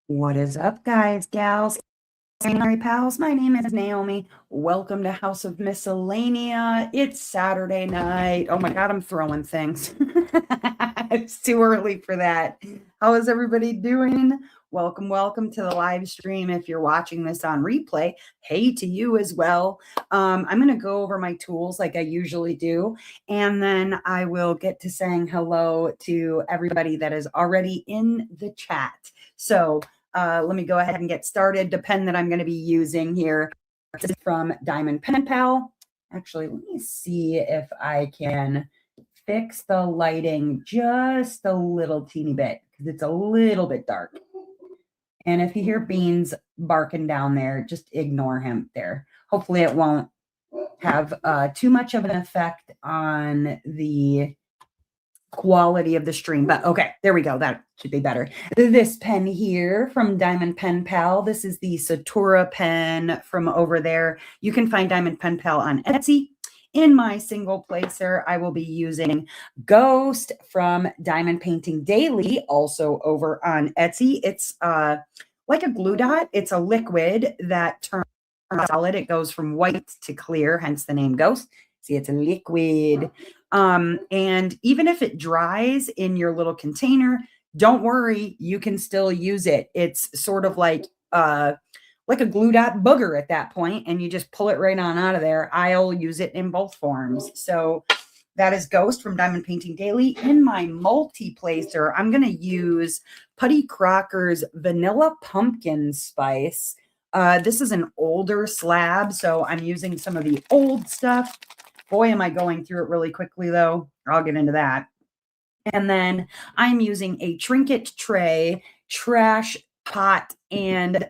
What is up, guys, gals, and pals? My name is Naomi. Welcome to House of Miscellanea. It's Saturday night. Oh my God, I'm throwing things. It's too early for that. How is everybody doing? Welcome to the live stream. If you're watching this on replay, hey to you as well. I'm going to go over my tools like I usually do, and then I will get to saying hello to everybody that is already in the chat. So let me go ahead and get started. The pen that I'm going to be using here is from Diamond Pen Pal. Actually, let me see if I can fix the lighting just a little teeny bit because it's a little bit dark. And if you hear Beans barking down there, just ignore him there. Hopefully it won't have too much of an effect on the quality of the stream, but okay, there we go. That should be better. This pen here from Diamond Pen Pal. This is the Satura pen from over there. You can find Diamond Pen Pal on Etsy. In my single placer, I will be using Ghost from Diamond Painting Daily, also over on Etsy. It's like a glue dot. It's a liquid that turns solid. It goes from white to clear, hence the name Ghost. See, it's a liquid. And even if it dries in your little container, don't worry, you can still use it. It's sort of like a glue dot booger at that point, and you just pull it right on out of there. I'll use it in both forms. So that is Ghost from Diamond Painting Daily. In my multi-placer, I'm going to use Putty Crocker's Vanilla Pumpkin Spice. This is an older slab, so I'm using some of the old stuff. Boy, am I going through it really quickly, though. I'll get into that. And then I'm using a trinket tray, trash pot, and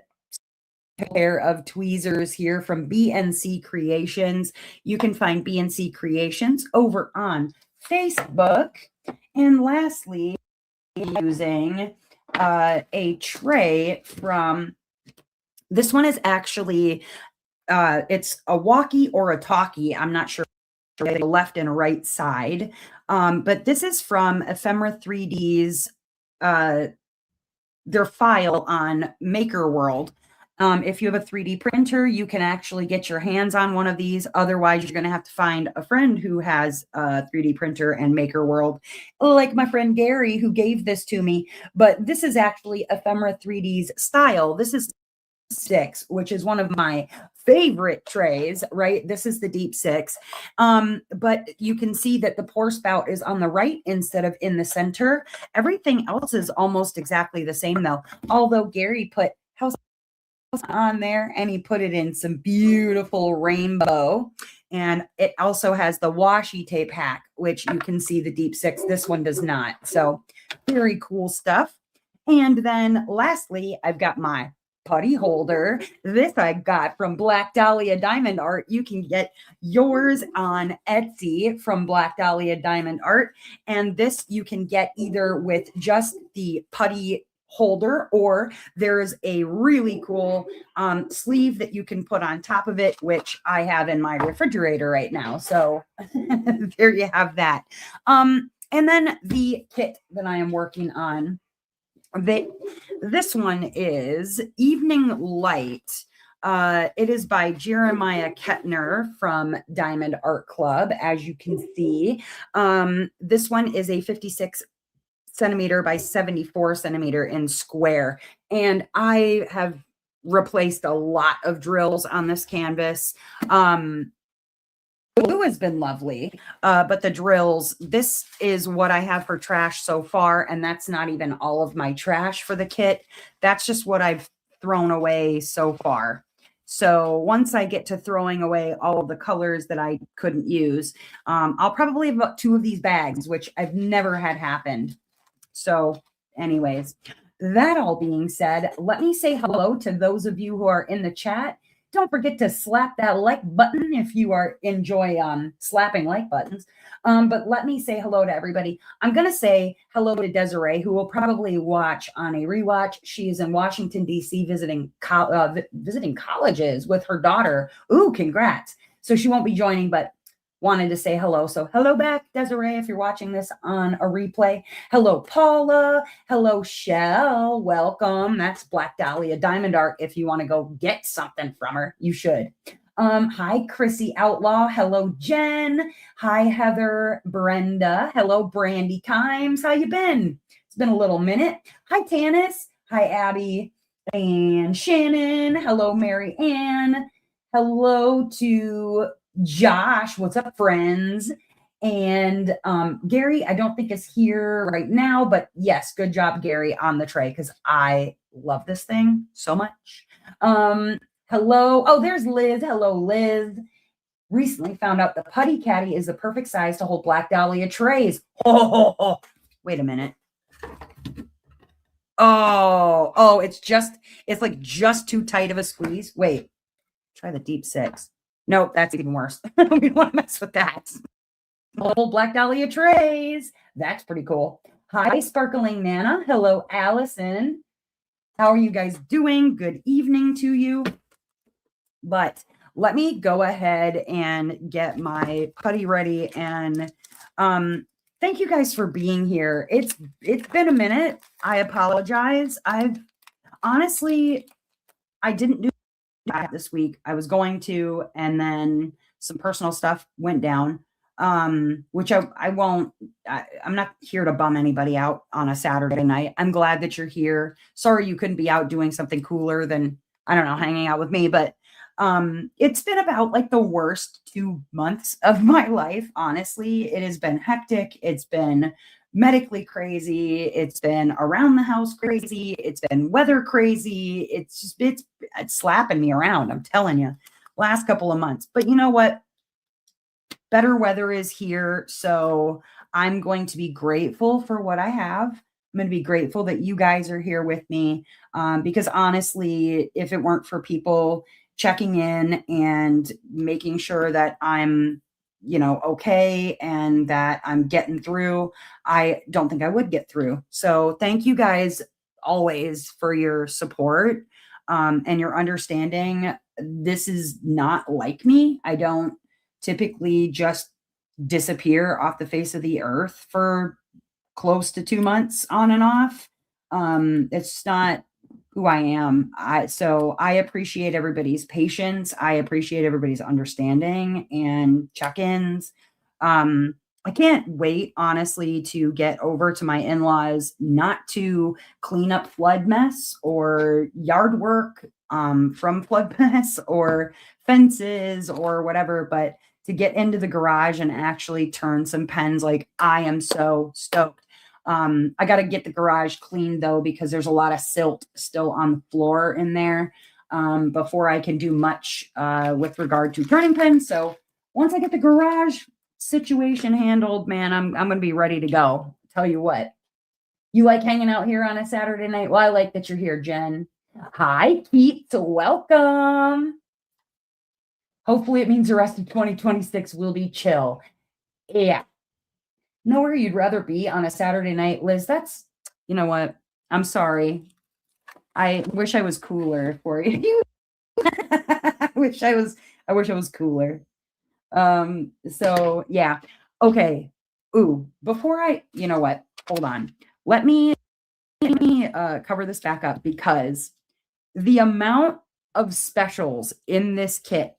a pair of tweezers here from BNC Creations. You can find BNC Creations over on Facebook. And lastly, using a tray from, this one is actually, it's a walkie or a talkie. I'm not sure. The left and right side. But this is from Ephemera 3D's, their file on Maker World. If you have a 3D printer, you can actually get your hands on one of these. Otherwise, you're going to have to find a friend who has a 3D printer and Maker World, like my friend Gary, who gave this to me. But this is actually Ephemera 3D's style. This is 6, which is one of my favorite trays, right? This is the deep 6. But you can see that the pour spout is on the right instead of in the center. Everything else is almost exactly the same, though. Although Gary put house on there and he put it in some beautiful rainbow. And it also has the washi tape hack, which you can see the deep 6. This one does not. So very cool stuff. And then lastly, I've got my putty holder. This I got from Black Dahlia Diamond Art. You can get yours on Etsy from Black Dahlia Diamond Art. And this you can get either with just the putty holder, or there's a really cool sleeve that you can put on top of it, which I have in my refrigerator right now. So there you have that. And then the kit that I am working on, this one is Evening Light. It is by Jeremiah Kettner from Diamond Art Club, as you can see. This one is a 56 centimeter by 74 centimeter in square. And I have replaced a lot of drills on this canvas. Glue has been lovely, but the drills, this is what I have for trash so far, and that's not even all of my trash for the kit. That's just what I've thrown away so far. So once I get to throwing away all of the colors that I couldn't use, I'll probably have about 2 of these bags, which I've never had happen. So anyways, that all being said, let me say hello to those of you who are in the chat. Don't forget to slap that like button if you enjoy slapping like buttons. But let me say hello to everybody. I'm going to say hello to Desiree, who will probably watch on a rewatch. She is in Washington, D.C. visiting colleges with her daughter. Ooh, congrats. So she won't be joining, but wanted to say hello. So hello back, Desiree, if you're watching this on a replay. Hello, Paula. Hello, Shell. Welcome. That's Black Dahlia Diamond Art. If you want to go get something from her, you should. Hi, Chrissy Outlaw. Hello, Jen. Hi, Heather, Brenda. Hello, Brandy Kimes. How you been? It's been a little minute. Hi, Tanis. Hi, Abby and Shannon. Hello, Mary Ann. Hello to Josh. What's up, friends? And Gary, I don't think is here right now, but yes, good job, Gary, on the tray, because I love this thing so much. Hello. Oh, there's Liz. Hello, Liz. Recently found out the Putty Caddy is the perfect size to hold Black Dahlia trays. Oh, wait a minute. Oh, it's like just too tight of a squeeze. Wait, try the deep six. Nope, that's even worse. We don't want to mess with that. Whole Black Dahlia trays. That's pretty cool. Hi, Sparkling Nana. Hello, Allison. How are you guys doing? Good evening to you. But let me go ahead and get my putty ready. And thank you guys for being here. It's been a minute. I apologize. I didn't do that this week. I was going to, and then some personal stuff went down. Which I won't, I'm not here to bum anybody out on a Saturday night. I'm glad that you're here. Sorry you couldn't be out doing something cooler than, I don't know, hanging out with me, but it's been about like the worst 2 months of my life. Honestly, it has been hectic. It's been medically crazy. It's been around the house crazy. It's been weather crazy. It's slapping me around. I'm telling you, last couple of months, but you know what? Better weather is here. So I'm going to be grateful for what I have. I'm going to be grateful that you guys are here with me. Because honestly, if it weren't for people checking in and making sure that I'm, okay, and that I'm getting through, I don't think I would get through. So thank you guys always for your support, and your understanding. This is not like me. I don't typically just disappear off the face of the earth for close to 2 months on and off. It's not who I am. So I appreciate everybody's patience. I appreciate everybody's understanding and check-ins. I can't wait, honestly, to get over to my in-laws, not to clean up flood mess or yard work from flood mess or fences or whatever, but to get into the garage and actually turn some pens. Like, I am so stoked. I got to get the garage cleaned though, because there's a lot of silt still on the floor in there, before I can do much with regard to turning pens. So once I get the garage situation handled, man, I'm going to be ready to go. Tell you what, you like hanging out here on a Saturday night? Well, I like that you're here, Jen. Hi, Keith. Welcome. Hopefully it means the rest of 2026 will be chill. Yeah. Know where you'd rather be on a Saturday night, Liz? You know what? I'm sorry. I wish I was cooler for you. I wish I was cooler. So yeah. Okay. Ooh, you know what? Hold on. Let me cover this back up, because the amount of specials in this kit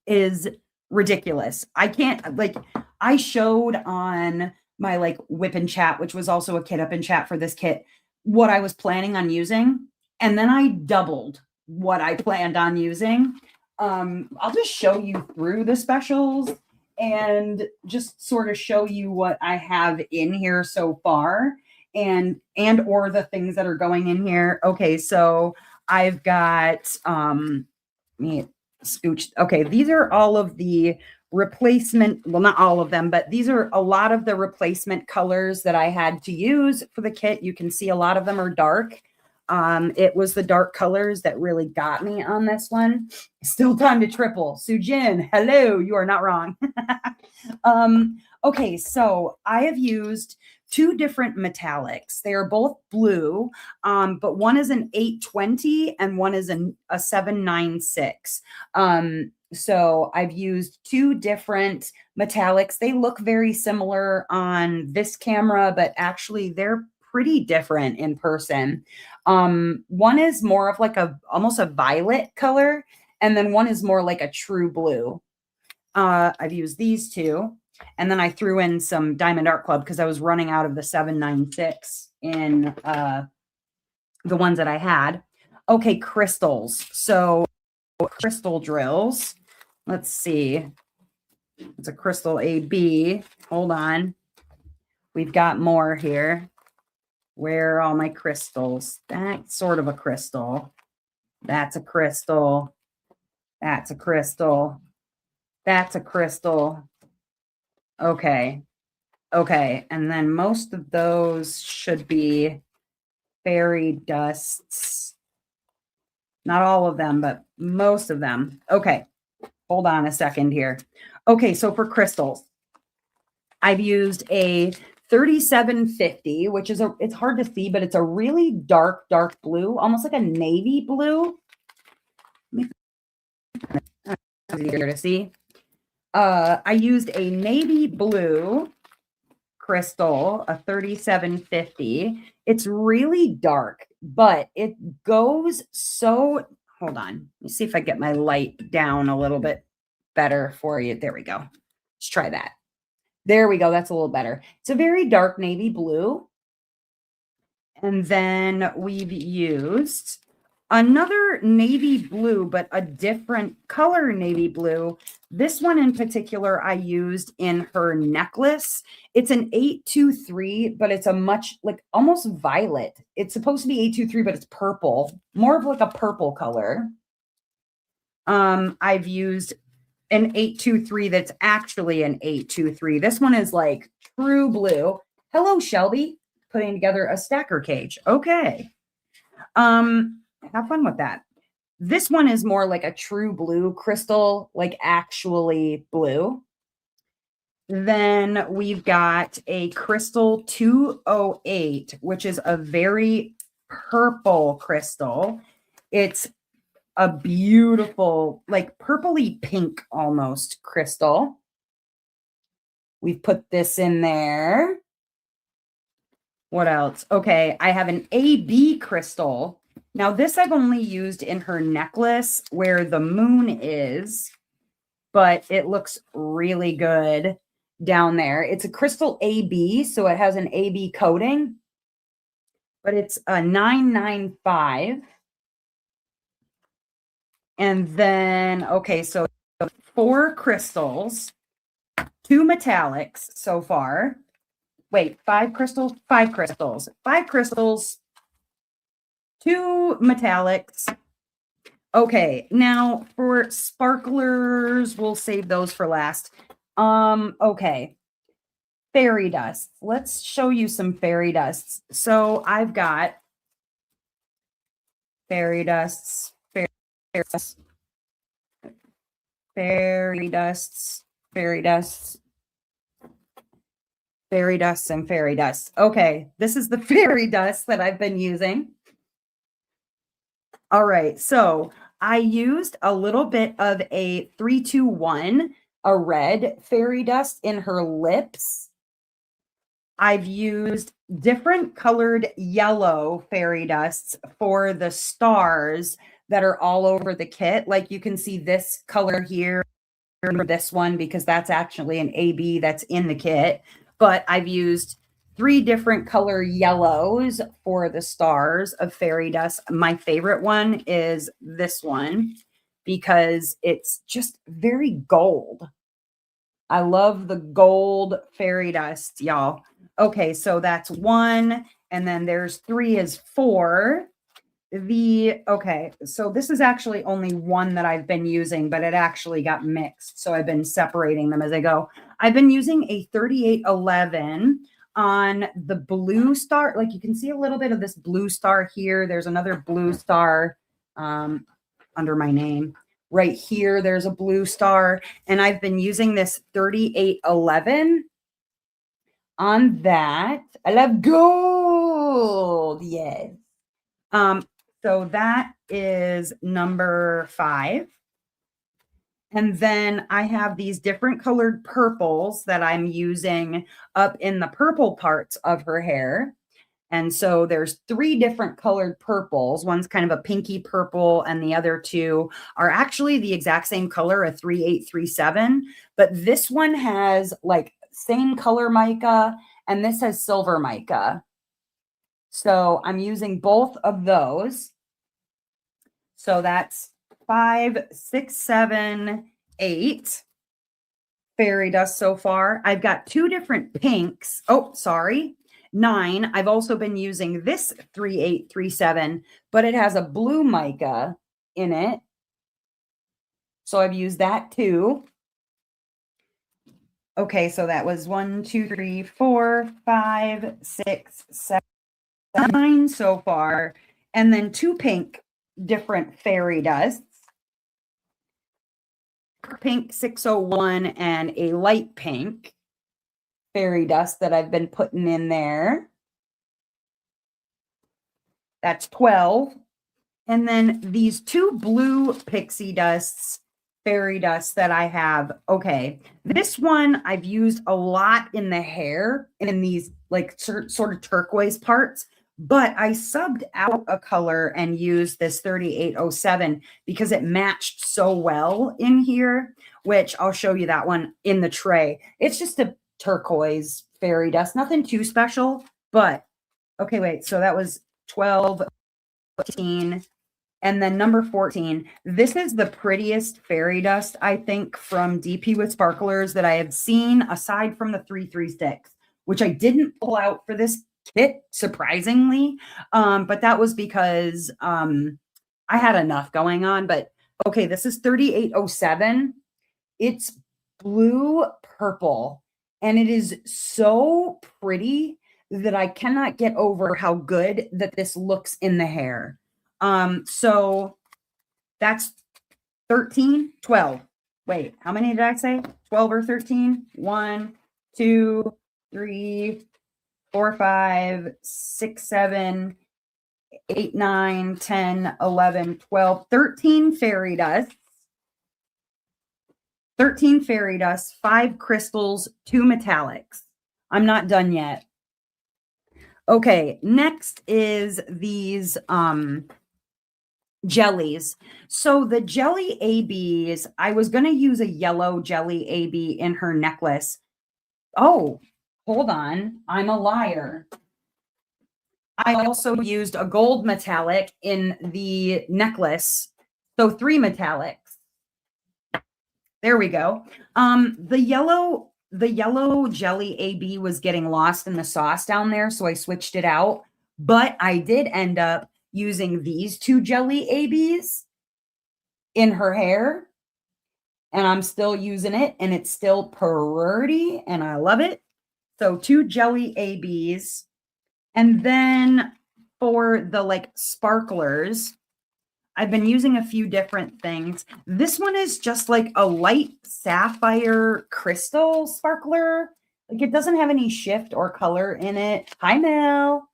is ridiculous. I showed on my whip and chat, which was also a kit up in chat for this kit, what I was planning on using. And then I doubled what I planned on using. I'll just show you through the specials and just sort of show you what I have in here so far, and or the things that are going in here. Okay, so I've got scooch. Okay, these are all of the replacement, well, not all of them, but these are a lot of the replacement colors that I had to use for the kit. You can see a lot of them are dark. It was the dark colors that really got me on this one. Still time to triple. Sujin, hello, you are not wrong. Okay, so I have used two different metallics. They are both blue, but one is an 820 and one is a 796. So I've used two different metallics. They look very similar on this camera, but actually they're pretty different in person. One is more of like almost a violet color, and then one is more like a true blue. I've used these two. And then I threw in some Diamond Art Club because I was running out of the 796 in the ones that I had. Okay, crystals. So crystal drills. Let's see. It's a crystal AB. Hold on. We've got more here. Where are all my crystals? That's sort of a crystal. That's a crystal. That's a crystal. That's a crystal. Okay. Okay. And then most of those should be fairy dusts. Not all of them, but most of them. Okay. Hold on a second here. Okay. So for crystals, I've used a 3750, which is it's hard to see, but it's a really dark blue, almost like a navy blue. Easier to see. I used a navy blue crystal, a 3750. It's really dark, but it goes so, hold on. Let me see if I get my light down a little bit better for you. There we go. Let's try that. There we go. That's a little better. It's a very dark navy blue. And then we've used another navy blue, but a different color navy blue. This one in particular, I used in her necklace. It's an 823, but it's a much like almost violet. It's supposed to be 823, but it's purple, more of like a purple color. I've used an 823 that's actually an 823. This one is like true blue. Hello, Shelby. Putting together a stacker cage. Okay. Have fun with that. This one is more like a true blue crystal, like actually blue. Then we've got a crystal 208, which is a very purple crystal. It's a beautiful, like purpley pink almost crystal. We've put this in there. What else? Okay, I have an AB crystal. Now, this I've only used in her necklace where the moon is, but it looks really good down there. It's a crystal AB, so it has an AB coating, but it's a 995. And then, okay, so 4 crystals, 2 metallics so far. Wait, 5 crystals, 5 crystals, 5 crystals, 2 metallics. Okay, now for sparklers, we'll save those for last. Okay. Fairy dust. Let's show you some fairy dusts. So I've got fairy dusts, fairy dusts, fairy dusts, fairy dusts, fairy dusts, and fairy dusts. Okay, this is the fairy dust that I've been using. All right, so I used a little bit of a 321, a red fairy dust in her lips. I've used different colored yellow fairy dusts for the stars that are all over the kit. Like you can see this color here, this one, because that's actually an AB that's in the kit. But I've used 3 different color yellows for the stars of fairy dust. My favorite one is this one because it's just very gold. I love the gold fairy dust, y'all. Okay, so that's 1, and then there's 3 is 4. Okay, so this is actually only one that I've been using, but it actually got mixed. So I've been separating them as I go. I've been using a 3811 on the blue star. Like you can see a little bit of this blue star here. There's another blue star under my name. Right here, there's a blue star. And I've been using this 3811 on that. I love gold. Yes. So that is number 5. And then I have these different colored purples that I'm using up in the purple parts of her hair. And so there's 3 different colored purples. One's kind of a pinky purple, and the other 2 are actually the exact same color, a 3837. But this one has like same color mica, and this has silver mica. So I'm using both of those. So that's 5, 6, 7, 8 fairy dust so far. I've got 2 different pinks. Oh, sorry. 9. I've also been using this 3837, but it has a blue mica in it. So I've used that too. Okay, so that was 1, 2, 3, 4, 5, 6, 7, 9 so far. And then 2 pink different fairy dusts. Pink 601 and a light pink fairy dust that I've been putting in there. That's 12. And then these 2 blue pixie dusts, fairy dusts that I have. Okay, this one I've used a lot in the hair in these like sort of turquoise parts, but I subbed out a color and used this 3807 because it matched so well in here, which I'll show you that one in the tray. It's just a turquoise fairy dust, nothing too special, but okay, wait, so that was 12, 14, and then number 14. This is the prettiest fairy dust, I think, from DP with Sparklers that I have seen, aside from the 336, which I didn't pull out for this kit, surprisingly. But that was because I had enough going on. But okay, this is 3807. It's blue purple, and it is so pretty that I cannot get over how good that this looks in the hair. So that's 13, 12. Wait, how many did I say? 12 or 13? 1, 2, 3, 4, 5, 6, 7, 8, 9, 10, 11, 12, 13 fairy dusts. 13 fairy dusts, 5 crystals, 2 metallics. I'm not done yet. Okay, next is these jellies. So the jelly ABs, I was going to use a yellow jelly AB in her necklace. Oh, hold on. I'm a liar. I also used a gold metallic in the necklace. So 3 metallics. There we go. The yellow jelly AB was getting lost in the sauce down there, so I switched it out. But I did end up using these 2 jelly ABs in her hair, and I'm still using it, and it's still pretty, and I love it. So 2 jelly ABs. And then for the like sparklers, I've been using a few different things. This one is just like a light sapphire crystal sparkler. Like it doesn't have any shift or color in it. Hi, Mel.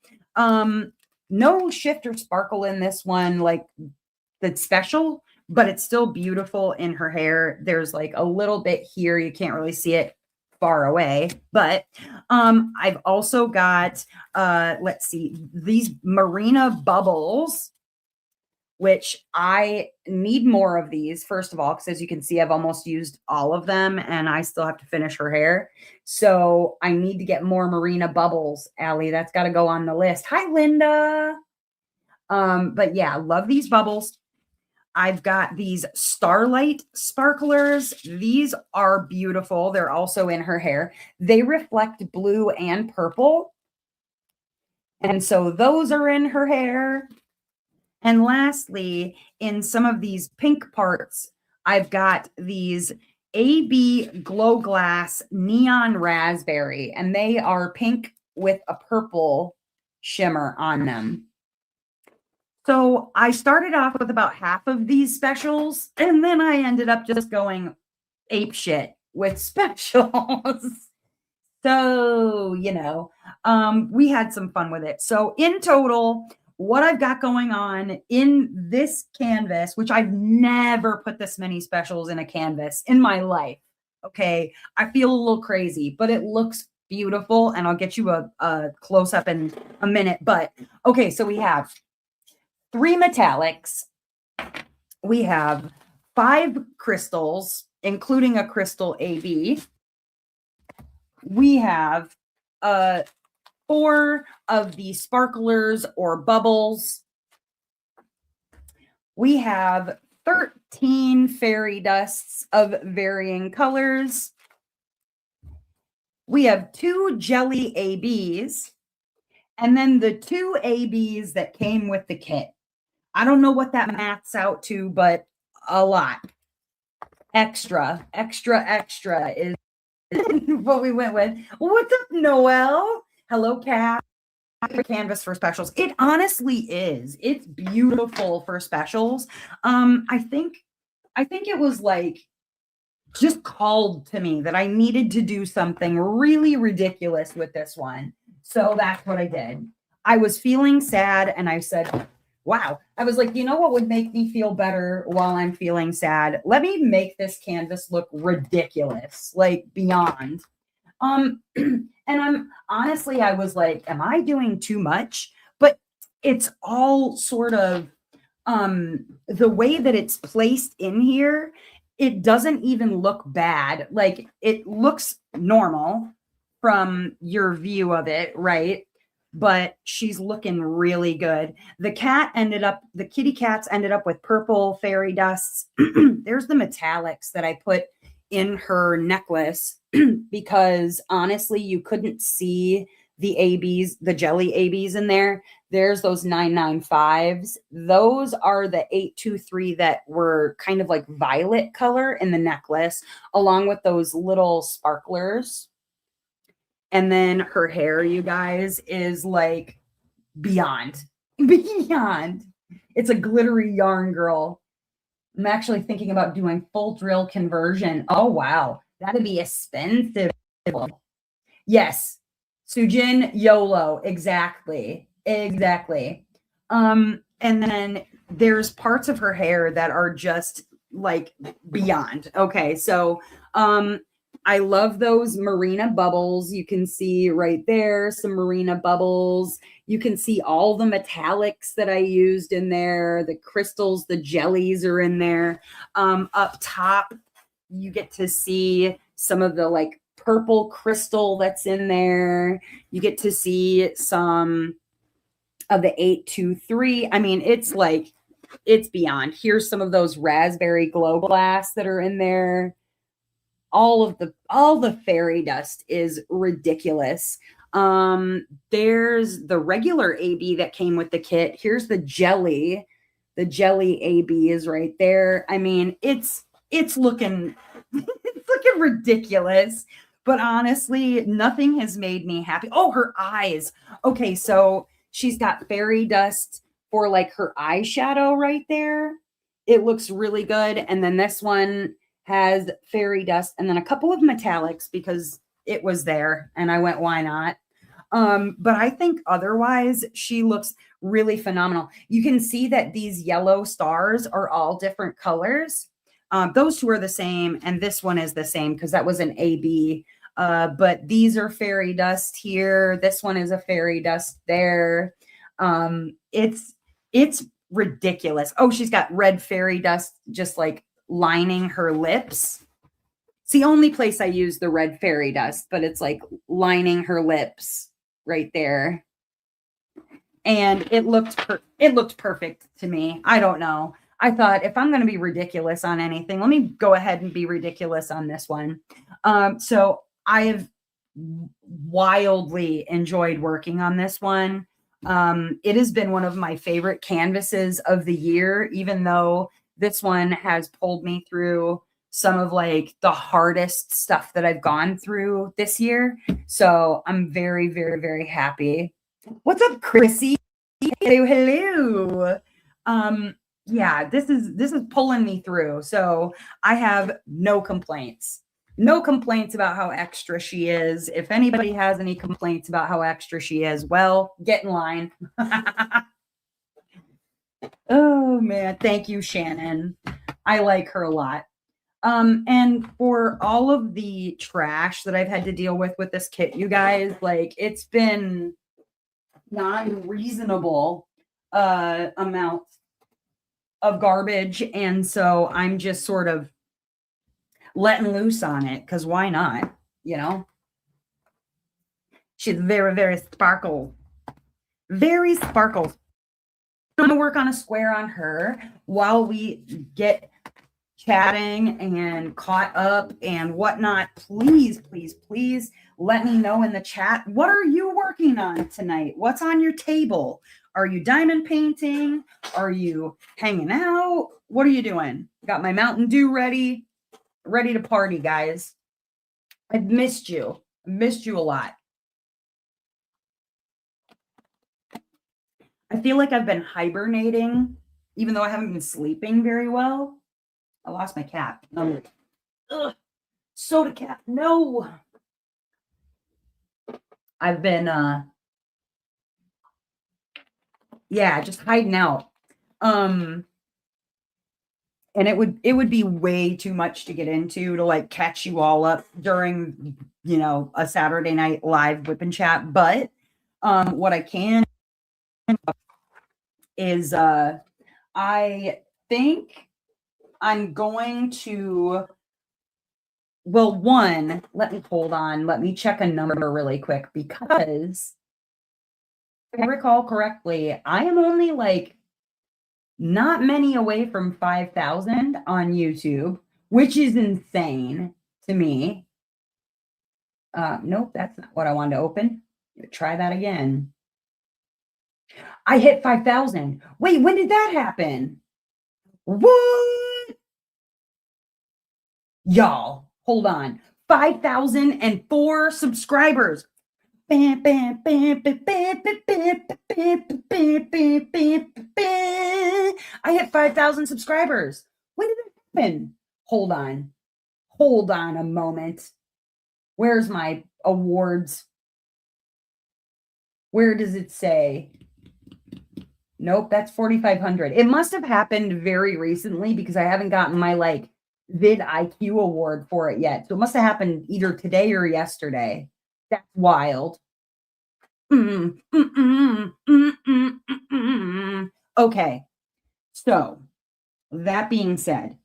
No shift or sparkle in this one, like that's special, but it's still beautiful in her hair. There's like a little bit here. You can't really see it far away, but I've also got, let's see, these Marina bubbles, which I need more of these, first of all, because as you can see, I've almost used all of them and I still have to finish her hair. So I need to get more Marina bubbles, Allie. That's got to go on the list. Hi, Linda. But yeah, love these bubbles. I've got these Starlight sparklers. These are beautiful. They're also in her hair. They reflect blue and purple. And so those are in her hair. And lastly, in some of these pink parts, I've got these AB Glow Glass Neon Raspberry, and they are pink with a purple shimmer on them. So I started off with about half of these specials, and then I ended up just going ape shit with specials. So, we had some fun with it. So in total, what I've got going on in this canvas, which I've never put this many specials in a canvas in my life. Okay. I feel a little crazy, but it looks beautiful. And I'll get you a close up in a minute. But okay. So we have 3 metallics. We have 5 crystals, including a crystal AB. We have 4 of the sparklers or bubbles. We have 13 fairy dusts of varying colors. We have 2 jelly ABs, and then the 2 ABs that came with the kit. I don't know what that maths out to, but a lot. Extra is what we went with. What's up, Noel? Hello, Cat. Canvas for specials. It honestly is. It's beautiful for specials. I think it was like just called to me that I needed to do something really ridiculous with this one. So that's what I did. I was feeling sad and I said, wow. I was like, you know what would make me feel better while I'm feeling sad? Let me make this canvas look ridiculous, like beyond. And I'm honestly, I was like, am I doing too much? But it's all sort of the way that it's placed in here, it doesn't even look bad. Like it looks normal from your view of it, right? But she's looking really good. The kitty cats ended up with purple fairy dusts. There's the metallics that I put in her necklace because honestly, you couldn't see the ABs, the jelly ABs in there. There's those 995s. Those are the 823 that were kind of like violet color in the necklace, along with those little sparklers. And then her hair, you guys, is like beyond. It's a glittery yarn, girl. I'm actually thinking about doing full drill conversion. Oh, wow. That'd be expensive. Yes. Sujin YOLO. Exactly. And then there's parts of her hair that are just like beyond. Okay. So, I love those Marina bubbles. You can see right there some Marina bubbles. You can see all the metallics that I used in there. The crystals, the jellies are in there. Up top, you get to see some of the like purple crystal that's in there. You get to see some of the 823. I mean, it's like, it's beyond. Here's some of those raspberry glow glass that are in there. All the fairy dust is ridiculous. There's the regular AB that came with the kit. Here's the jelly. The jelly AB is right there. I mean, it's looking it's looking ridiculous, but honestly, nothing has made me happy. Oh, her eyes. Okay, so she's got fairy dust for like her eyeshadow right there. It looks really good. And then this one has fairy dust and then a couple of metallics because it was there and I went, why not? But I think otherwise she looks really phenomenal. You can see that these yellow stars are all different colors. Those two are the same and this one is the same because that was an AB. But these are fairy dust here. This one is a fairy dust there. It's ridiculous. Oh, she's got red fairy dust just like lining her lips. It's the only place I use the red fairy dust, but it's like lining her lips right there. And it looked perfect to me. I don't know. I thought if I'm going to be ridiculous on anything, let me go ahead and be ridiculous on this one. So I have wildly enjoyed working on this one. It has been one of my favorite canvases of the year, even though this one has pulled me through some of like the hardest stuff that I've gone through this year. So I'm very, very, very happy. What's up, Chrissy? Hello. Yeah, this is pulling me through. So I have no complaints. No complaints about how extra she is. If anybody has any complaints about how extra she is, well, get in line. Oh man, thank you, Shannon. I like her a lot. And for all of the trash that I've had to deal with this kit, you guys, like it's been non-reasonable amount of garbage. And so I'm just sort of letting loose on it because why not? You know, she's very, very sparkle, very sparkle. I'm gonna work on a square on her while we get chatting and caught up and whatnot. Please, please, please let me know in the chat. What are you working on tonight? What's on your table? Are you diamond painting? Are you hanging out? What are you doing? Got my Mountain Dew ready to party, guys. I've missed you. I missed you a lot. I feel like I've been hibernating, even though I haven't been sleeping very well. I lost my cap. I'm like, ugh, soda cap. No. I've been yeah, just hiding out. And it would be way too much to get into to like catch you all up during, you know, a Saturday night live whip and chat. But what I can is I think I'm going to, well, one, let me hold on. Let me check a number really quick because if I recall correctly, I am only like not many away from 5,000 on YouTube, which is insane to me. Nope, that's not what I wanted to open. Try that again. I hit 5,000. Wait, when did that happen? What? Y'all, hold on. 5,004 subscribers. I hit 5,000 subscribers. When did that happen? Hold on. Hold on a moment. Where's my awards? Where does it say? Nope, that's 4,500. It must have happened very recently because I haven't gotten my like vidIQ award for it yet. So it must have happened either today or yesterday. That's wild. Okay. So that being said,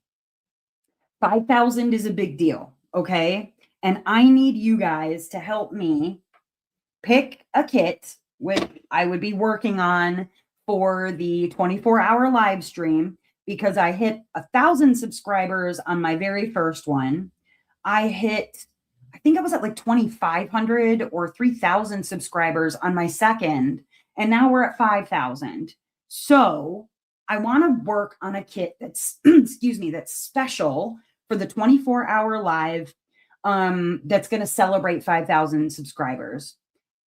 5,000 is a big deal. Okay. And I need you guys to help me pick a kit, which I would be working on for the 24-hour live stream because I hit 1,000 subscribers on my very first one. I think I was at like 2,500 or 3,000 subscribers on my second, and now we're at 5,000. So I want to work on a kit that's, excuse me, that's special for the 24-hour live that's going to celebrate 5,000 subscribers.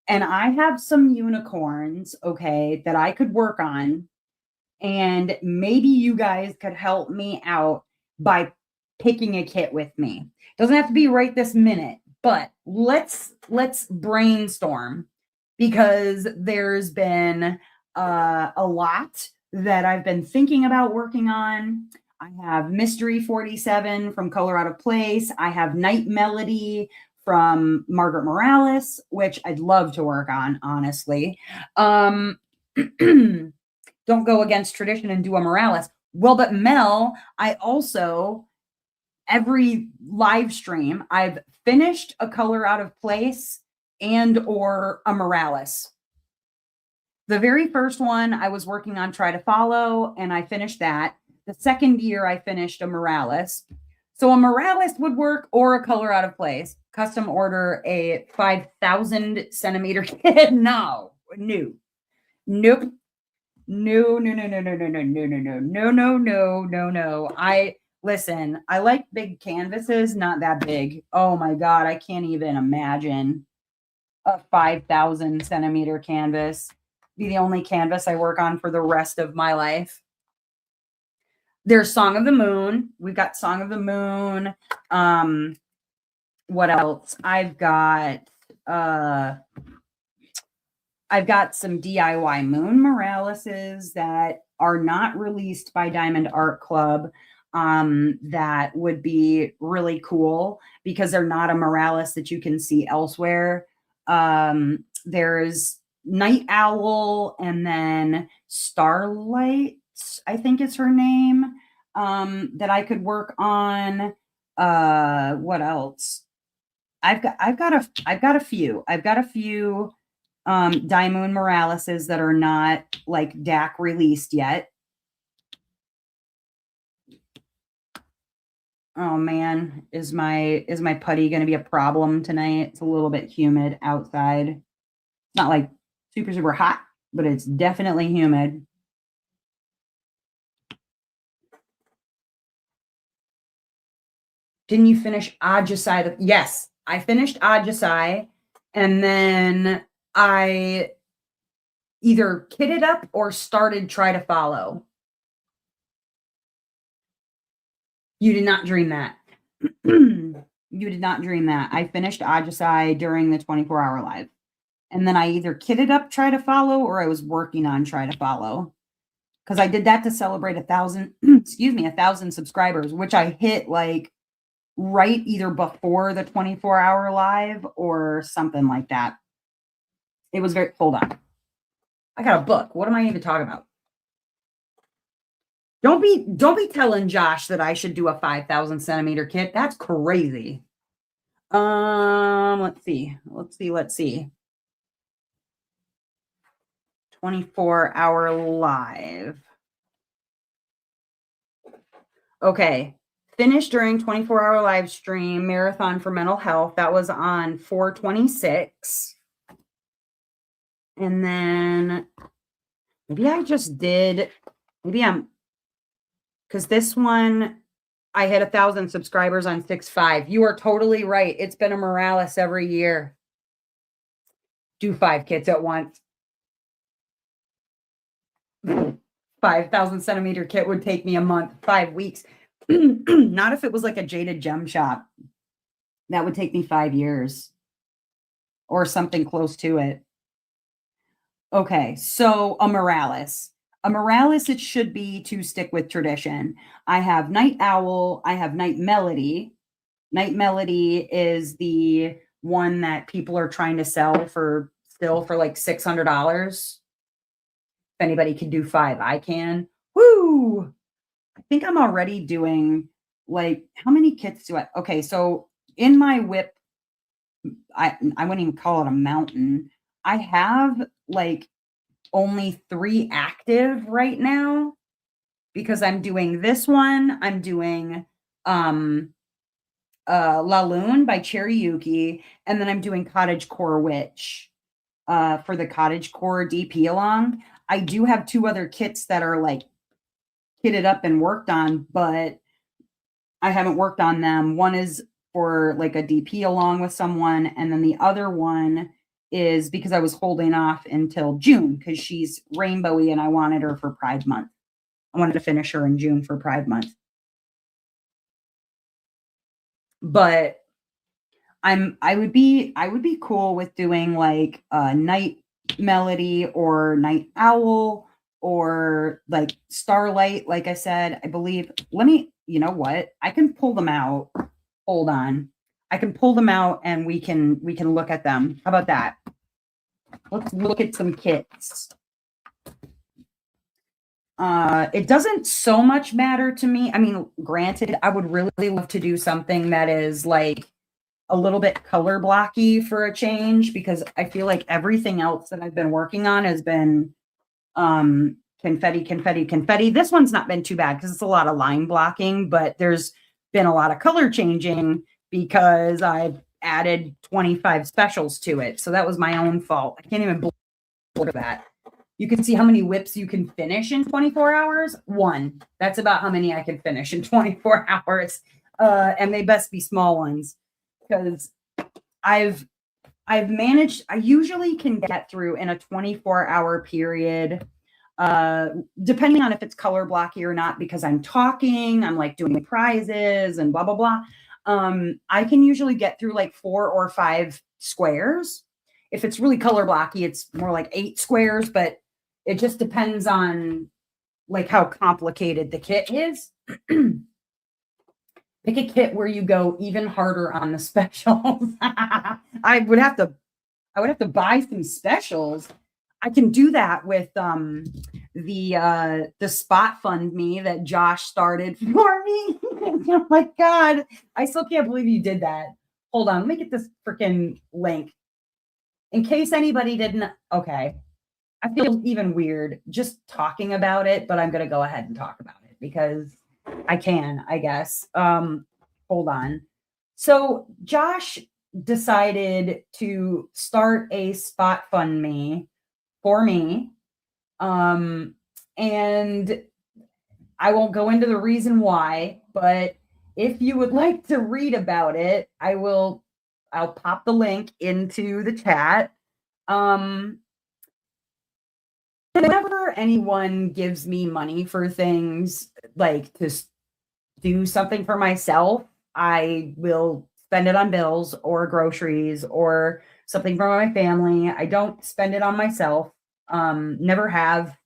And I have some unicorns, okay, that I could work on. And maybe you guys could help me out by picking a kit with me. Doesn't have to be right this minute, but let's brainstorm because there's been a lot that I've been thinking about working on. I have Mystery 47 from Color Out of Place. I have Night Melody from Margaret Morales, which I'd love to work on, honestly. Don't go against tradition and do a Morales. Well, but Mel, I also, every live stream, I've finished a Color Out of Place and or a Morales. The very first one I was working on Try to Follow, and I finished that. The second year I finished a Morales. So a Morales would work or a Color Out of Place. Custom order a 5,000 centimeter kit. No. Nope. No. Listen, I like big canvases, not that big. Oh my God, I can't even imagine a 5,000 centimeter canvas be the only canvas I work on for the rest of my life. There's Song of the Moon. We've got Song of the Moon. what else? I've got some DIY Moon Moraleses that are not released by Diamond Art Club, that would be really cool because they're not a Morales that you can see elsewhere. There's Night Owl and then Starlight, I think is her name, that I could work on. What else? I've got a few. I've got a few Daimoon Moraleses that are not like DAC released yet. Oh man, is my putty going to be a problem tonight? It's a little bit humid outside. It's not like super hot, but it's definitely humid. Didn't you finish Ajasai? Yes, I finished Ajasai, and then I either kitted up or started Try to Follow. You did not dream that. You did not dream that. I finished Ajasai during the 24-hour live. And then I either kitted up Try to Follow or I was working on Try to Follow. Because I did that to celebrate 1,000, 1,000 subscribers, which I hit like right either before the 24-hour live or something like that. It was very, hold on. I got a book. What am I even talking about? Don't be telling Josh that I should do a 5,000 centimeter kit. That's crazy. Let's see. 24-hour live. Okay. Finished during 24-hour live stream, Marathon for Mental Health. That was on 4/26. And then maybe I just did, because this one, I hit 1,000 subscribers on 6/5. You are totally right. It's been a Morales every year. Do 5 kits at once. 5,000 centimeter kit would take me a month, 5 weeks. Not if it was like a Jaded Gem Shop. That would take me 5 years or something close to it. Okay, so a Morales. A Morales, it should be to stick with tradition. I have Night Owl. I have Night Melody. Night Melody is the one that people are trying to sell for like $600. If anybody can do 5, I can. Woo! I think I'm already doing like, how many kits do I? Okay, so in my whip, I wouldn't even call it a mountain. I have like only 3 active right now because I'm doing this one. I'm doing La Lune by Cherry Yuki, and then I'm doing Cottage Core Witch for the Cottage Core DP along. I do have 2 other kits that are like kitted up and worked on, but I haven't worked on them. One is for like a DP along with someone, and then the other one is because I was holding off until June because she's rainbowy and I wanted her for Pride Month. I wanted to finish her in June for Pride Month. But I would be cool with doing like a Night Melody or Night Owl or like Starlight, like I said. I believe, you know what? I can pull them out. Hold on. I can pull them out and we can look at them. How about that? Let's look at some kits. It doesn't so much matter to me. I mean, granted, I would really love to do something that is like a little bit color blocky for a change, because I feel like everything else that I've been working on has been confetti. This one's not been too bad because it's a lot of line blocking, but there's been a lot of color changing because I've added 25 specials to it. So that was my own fault. I can't even believe that. You can see how many whips you can finish in 24 hours. 1. That's about how many I can finish in 24 hours. And they best be small ones, because I've managed, I usually can get through in a 24-hour period, depending on if it's color blocky or not, because I'm talking, I'm like doing prizes and blah, blah, blah. I can usually get through like 4 or 5 squares. If it's really color blocky, it's more like 8 squares, but it just depends on like how complicated the kit is. Pick a kit where you go even harder on the specials. I would have to buy some specials. I can do that with the Spotfundme that Josh started for me. Oh my god. I still can't believe you did that. Hold on, let me get this freaking link. In case anybody didn't, okay. I feel even weird just talking about it, but I'm gonna go ahead and talk about it because I can, I guess. Hold on. So Josh decided to start a Spotfundme for me. And I won't go into the reason why, but if you would like to read about it, I'll pop the link into the chat. Whenever anyone gives me money for things like to do something for myself, I will spend it on bills or groceries or something for my family. I don't spend it on myself. Never have.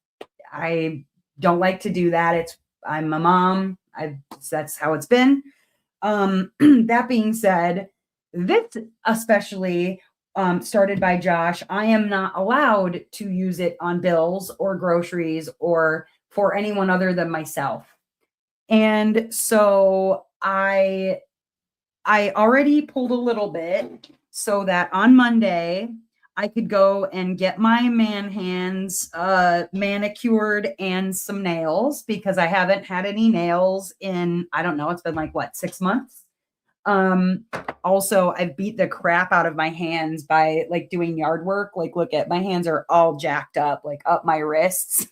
I don't like to do that. I'm a mom. That's how it's been. That being said, this especially started by Josh. I am not allowed to use it on bills or groceries or for anyone other than myself. And so I already pulled a little bit so that on Monday I could go and get my man hands manicured and some nails because I haven't had any nails in, I don't know, it's been like what, 6 months. Also I've beat the crap out of my hands by like doing yard work. Like, look at my hands are all jacked up, like up my wrists.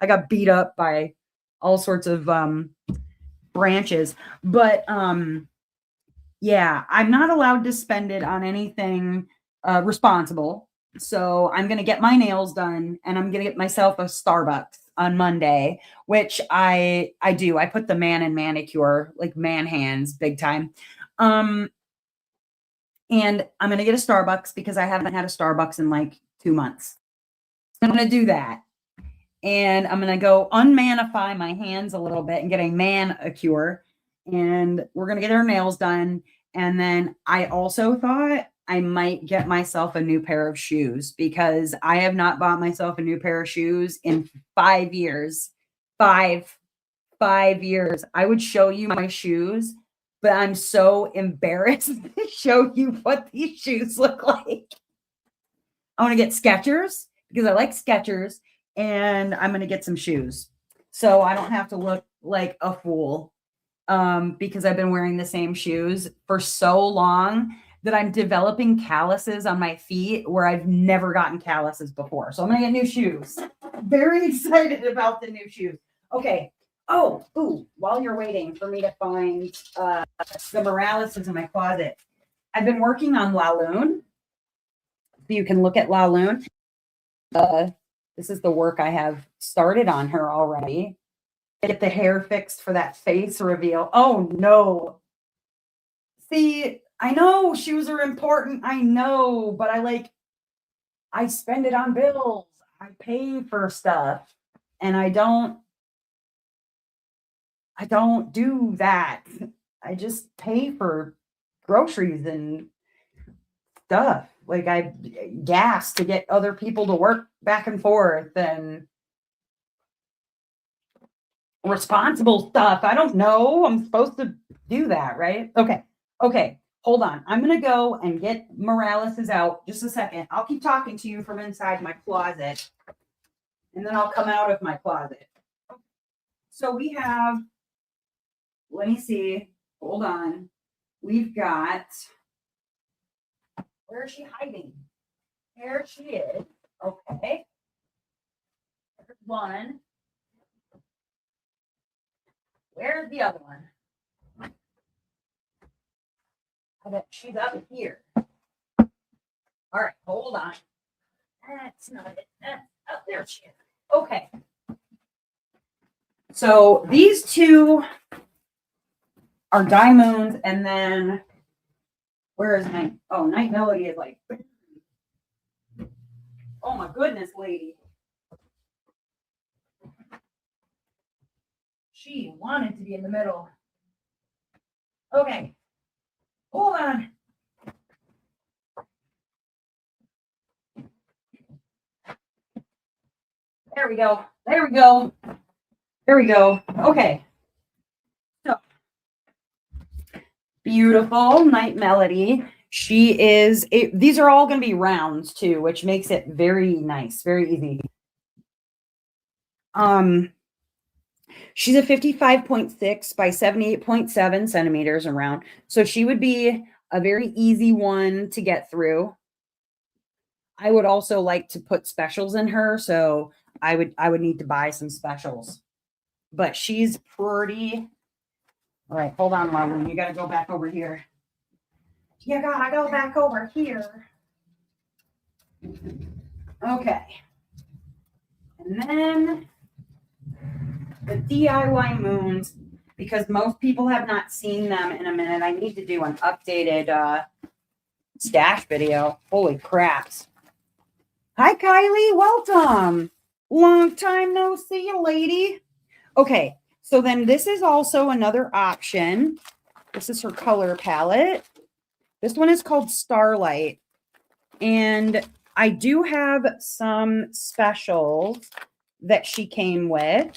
I got beat up by all sorts of branches, but yeah, I'm not allowed to spend it on anything responsible. So I'm going to get my nails done and I'm going to get myself a Starbucks on Monday, which I do. I put the man in manicure, like man hands, big time. And I'm going to get a Starbucks because I haven't had a Starbucks in like 2 months. I'm going to do that. And I'm going to go unmanify my hands a little bit and get a manicure. And we're going to get our nails done. And then I also thought I might get myself a new pair of shoes because I have not bought myself a new pair of shoes in 5 years. Five years. I would show you my shoes, but I'm so embarrassed to show you what these shoes look like. I want to get Skechers because I like Skechers, and I'm going to get some shoes so I don't have to look like a fool because I've been wearing the same shoes for so long that I'm developing calluses on my feet where I've never gotten calluses before. So I'm going to get new shoes. Very excited about the new shoes. Okay. While you're waiting for me to find the Moraleses in my closet, I've been working on Laloon. So you can look at Laloon. This is the work I have started on her already. Get the hair fixed for that face reveal. Oh no. See, I know shoes are important. I know, but I spend it on bills. I pay for stuff and I don't do that. I just pay for groceries and stuff. Like I gas to get other people to work back and forth and responsible stuff. I don't know. I'm supposed to do that, right? Okay. Hold on. I'm going to go and get Morales out just a second. I'll keep talking to you from inside my closet and then I'll come out of my closet. So we have, let me see. Hold on. We've got, where is she hiding? There she is. Okay. There's one. Where's the other one? I bet she's up here. All right, hold on. That's not it. Oh, there she is. Okay. So these two our diamonds, and then where is my Night Melody is like, oh my goodness, lady. She wanted to be in the middle. Okay. Hold on. There we go. There we go. There we go. Okay. So beautiful Night Melody. She is, these are all going to be rounds too, which makes it very nice, very easy. She's a 55.6 by 78.7 centimeters around. So she would be a very easy one to get through. I would also like to put specials in her, so I would need to buy some specials. But she's pretty. All right, hold on, Marlon. You got to go back over here. You got to go back over here. Okay. And then the DIY moons, because most people have not seen them in a minute. I need to do an updated stash video. Holy craps. Hi, Kylie. Welcome. Long time no see you, lady. Okay, so then this is also another option. This is her color palette. This one is called Starlight. And I do have some specials that she came with.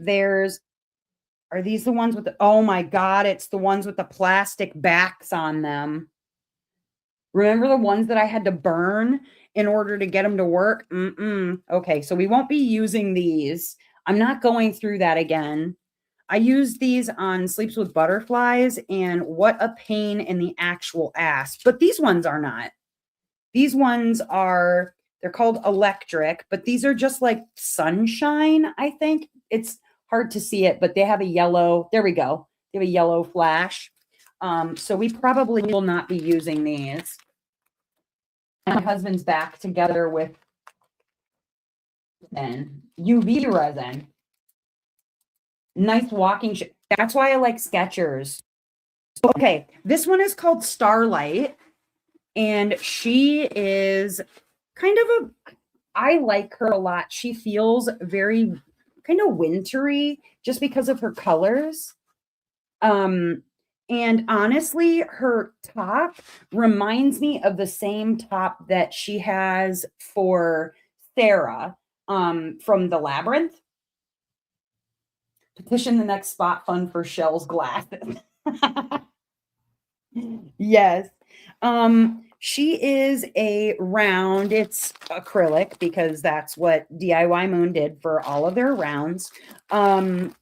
Are these the ones with the, oh my God, it's the ones with the plastic backs on them. Remember the ones that I had to burn in order to get them to work? Okay, so we won't be using these. I'm not going through that again. I used these on Sleeps with Butterflies, and what a pain in the actual ass. But these ones are not. These ones are, they're called electric, but these are just like sunshine, I think. It's hard to see it, but they have a yellow, there we go. They have a yellow flash. So we probably will not be using these. My husband's back together with UV resin. Nice walking. That's why I like Skechers. Okay, this one is called Starlight, and she is kind of I like her a lot. She feels very kind of wintry just because of her colors. And honestly, her top reminds me of the same top that she has for Sarah from the Labyrinth. Petition the next spot fund for Shell's glasses. Yes. She is a round, it's acrylic because that's what DIY Moon did for all of their rounds. And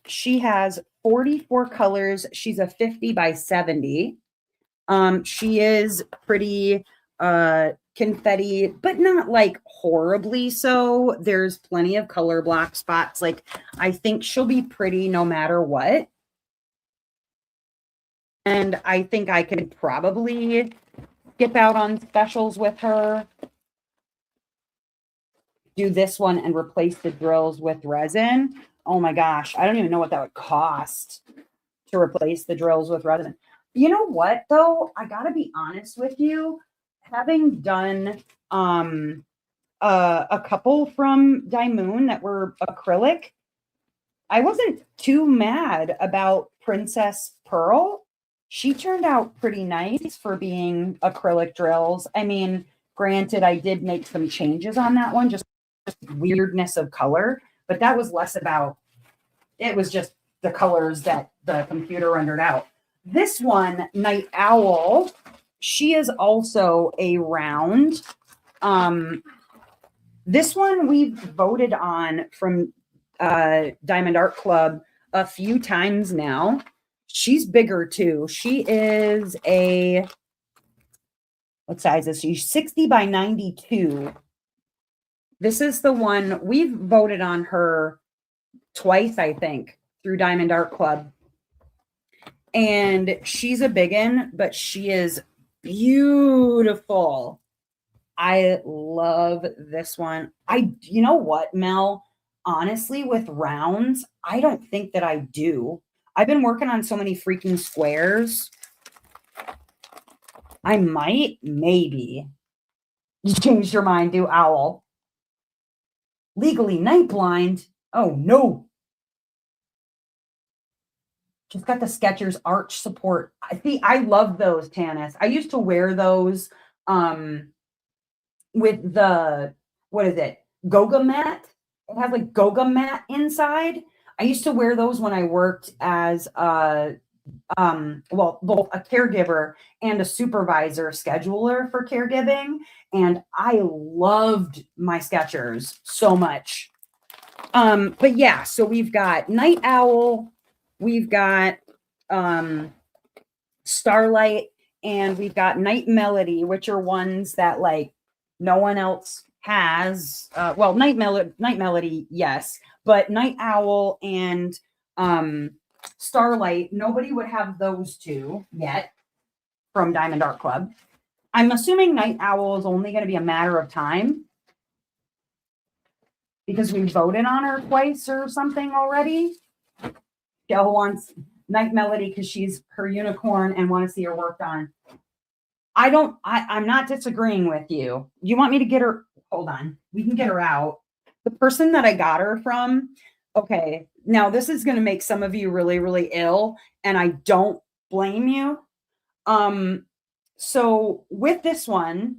she has 44 colors. She's a 50 by 70. She is pretty confetti, but not like horribly so. There's plenty of color block spots. Like, I think she'll be pretty no matter what. And I think I could probably skip out on specials with her. Do this one and replace the drills with resin. Oh my gosh, I don't even know what that would cost to replace the drills with resin. You know what, though? I got to be honest with you. Having done a couple from Daimoon that were acrylic, I wasn't too mad about Princess Pearl. She turned out pretty nice for being acrylic drills. I mean, granted, I did make some changes on that one, just weirdness of color, but that was less about, it was just the colors that the computer rendered out. This one, Night Owl, she is also a round. This one we've voted on from Diamond Art Club a few times now. She's bigger too. She is a, what size is she? 60 by 92. This is the one we've voted on her twice, I think, through Diamond Art Club. And she's a biggin, but she is beautiful. I love this one. You know what, Mel? Honestly, with rounds, I don't think that I do. I've been working on so many freaking squares. I might, maybe. You changed your mind, do owl. Legally night blind. Oh no. Just got the Skechers arch support. I love those, Tanis. I used to wear those with the, what is it? Goga mat. It has like Goga mat inside. I used to wear those when I worked as both a caregiver and a supervisor scheduler for caregiving. And I loved my Skechers so much. But yeah, so we've got Night Owl, we've got Starlight, and we've got Night Melody, which are ones that like no one else has. Night Melody, yes, but Night Owl and Starlight, nobody would have those two yet from Diamond Art Club. I'm assuming Night Owl is only going to be a matter of time because we voted on her twice or something already. Gail wants Night Melody because she's her unicorn and want to see her work done. I'm not disagreeing with you. You want me to get her? Hold on. We can get her out. The person that I got her from, okay, now this is going to make some of you really, really ill, and I don't blame you. So with this one,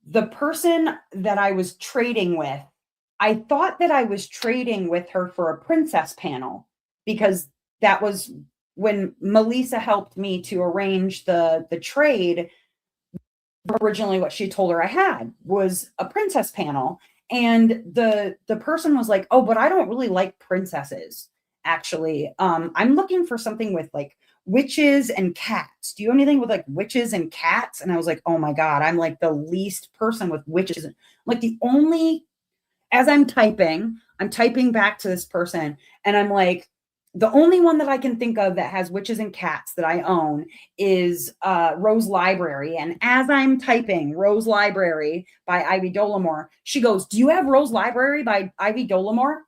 the person that I was trading with, I thought that I was trading with her for a princess panel because that was when Melissa helped me to arrange the trade. Originally what she told her I had was a princess panel, and the person was like, oh, but I don't really like princesses, actually. I'm looking for something with like witches and cats. Do you have anything with like witches and cats? And I was like, oh my god, I'm like the least person with witches. Like the only, as I'm typing back to this person, and I'm like, the only one that I can think of that has witches and cats that I own is Rose Library. And as I'm typing Rose Library by Ivy Dollamore, she goes, do you have Rose Library by Ivy Dollamore?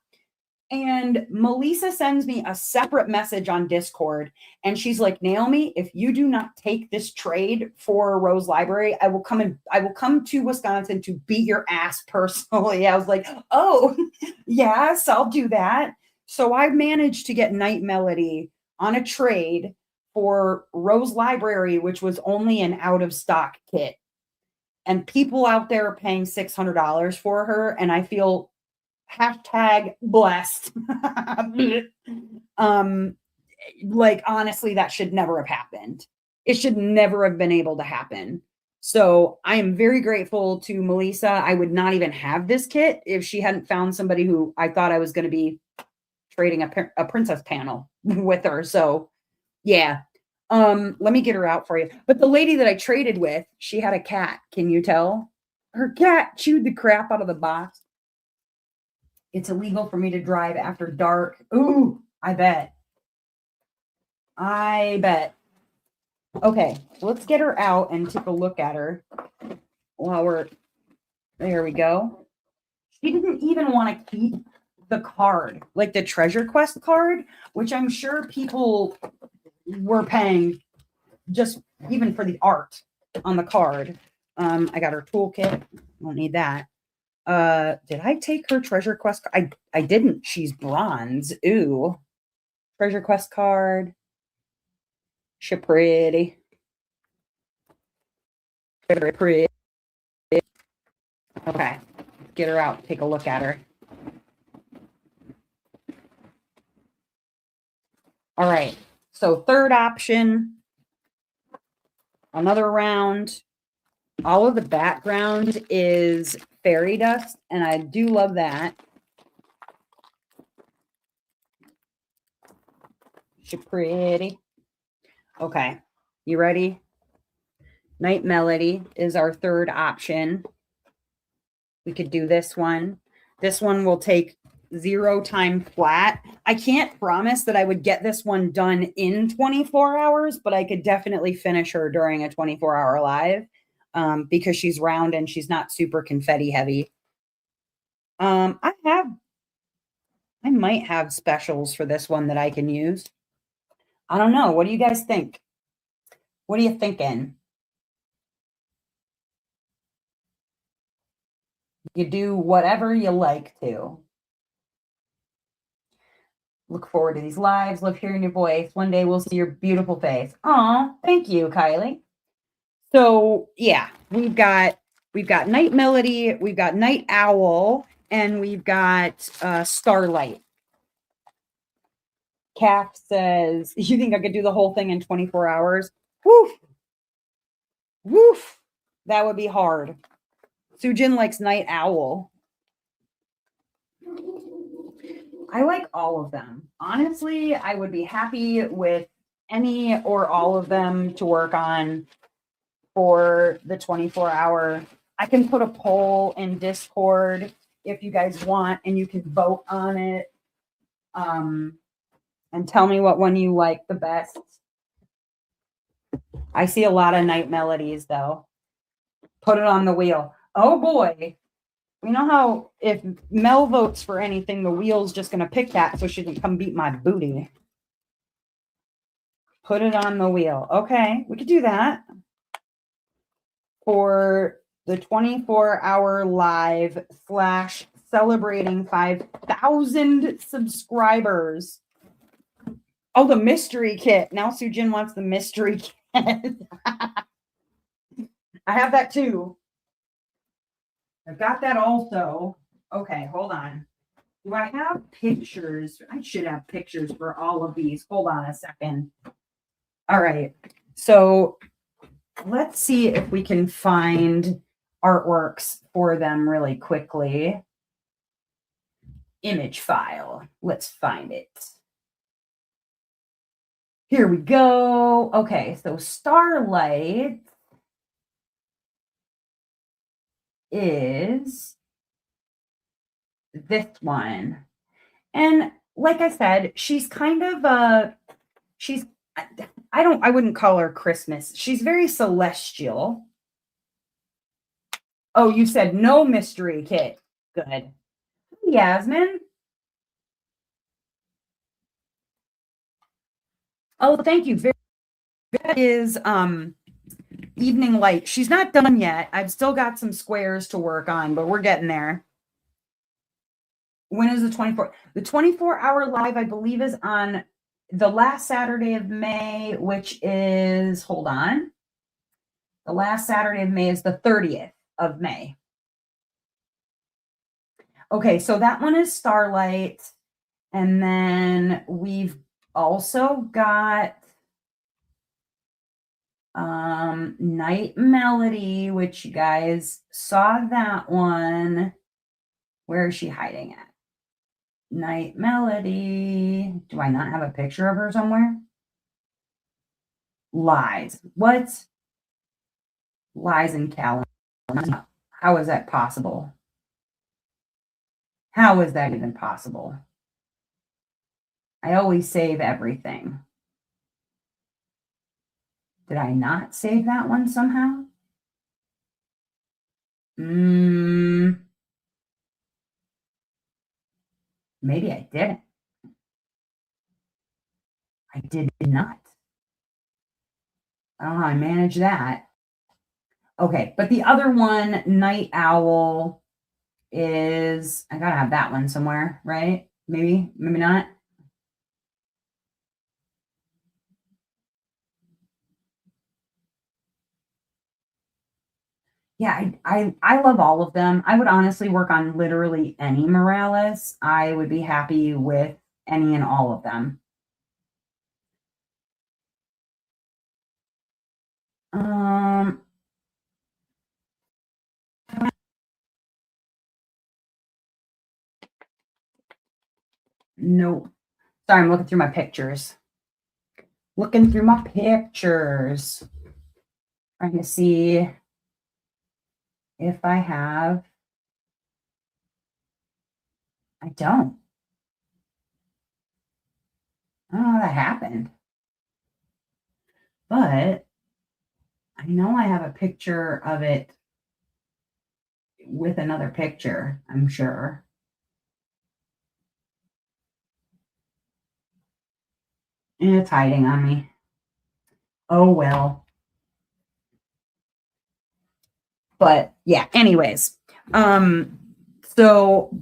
And Melissa sends me a separate message on Discord. And she's like, Naomi, if you do not take this trade for Rose Library, I will come to Wisconsin to beat your ass personally. I was like, oh, yes, I'll do that. So I managed to get Night Melody on a trade for Rose Library, which was only an out of stock kit. And people out there are paying $600 for her. And I feel #blessed. Like, honestly, that should never have happened. It should never have been able to happen. So I am very grateful to Melissa. I would not even have this kit if she hadn't found somebody who I thought I was going to be trading a princess panel with her. So yeah. Let me get her out for you. But the lady that I traded with, she had a cat. Can you tell? Her cat chewed the crap out of the box. It's illegal for me to drive after dark. Ooh, I bet. Okay, let's get her out and take a look at her while we're, there we go. She didn't even want to keep the card, like the Treasure Quest card, which I'm sure people were paying just even for the art on the card. I got her toolkit. Don't need that. Did I take her Treasure Quest? I didn't. She's bronze. Ooh. Treasure Quest card. She pretty. Very pretty. Okay. Get her out. Take a look at her. All right. So third option. Another round. All of the background is fairy dust, and I do love that. She's pretty. Okay, you ready? Night Melody is our third option. We could do this one. This one will take 0 time flat. I can't promise that I would get this one done in 24 hours, but I could definitely finish her during a 24-hour live. Because she's round and she's not super confetti heavy. I might have specials for this one that I can use. I don't know. What do you guys think? What are you thinking? You do whatever you like to. Look forward to these lives. Love hearing your voice. One day we'll see your beautiful face. Aw, thank you, Kylie. So yeah, we've got Night Melody, we've got Night Owl, and we've got Starlight. Calf says, "You think I could do the whole thing in 24 hours?" Woof, woof. That would be hard. Sujin likes Night Owl. I like all of them. Honestly, I would be happy with any or all of them to work on for the 24-hour. I can put a poll in Discord if you guys want, and you can vote on it. And tell me what one you like the best. I see a lot of Night Melodies, though. Put it on the wheel. Oh boy. You know how if Mel votes for anything, the wheel's just going to pick that so she can come beat my booty. Put it on the wheel. Okay, we could do that. For the 24-hour live / celebrating 5,000 subscribers. Oh, the mystery kit. Now Sujin wants the mystery kit. I have that too. I've got that also. Okay, hold on. Do I have pictures? I should have pictures for all of these. Hold on a second. All right. So let's see if we can find artworks for them really quickly. Image file. Let's find it. Here we go. Okay, so Starlight is this one. And like I said, she's kind of she's I wouldn't call her Christmas. She's very celestial. Oh, you said no mystery kit. Good. Yasmin. Oh, thank you. That is Evening Light. She's not done yet. I've still got some squares to work on, but we're getting there. When is the 24? The 24-hour live, I believe, is on the last Saturday of May, which is, hold on. The last Saturday of May is the 30th of May. Okay, so that one is Starlight. And then we've also got Night Melody, which you guys saw that one. Where is she hiding at? Night Melody. Do I not have a picture of her somewhere? Lies. What? Lies in calendar. How is that possible? How is that even possible? I always save everything. Did I not save that one somehow? Maybe I didn't. I did not. I don't know how I managed that. Okay, but the other one, Night Owl, is I gotta have that one somewhere, right? Maybe not. Yeah, I love all of them. I would honestly work on literally any Morales. I would be happy with any and all of them. No. Sorry, I'm looking through my pictures. Looking through my pictures. Trying to see if I have. I don't. I don't know how that happened. But I know I have a picture of it with another picture, I'm sure. And it's hiding on me. Oh, well. But yeah, anyways. So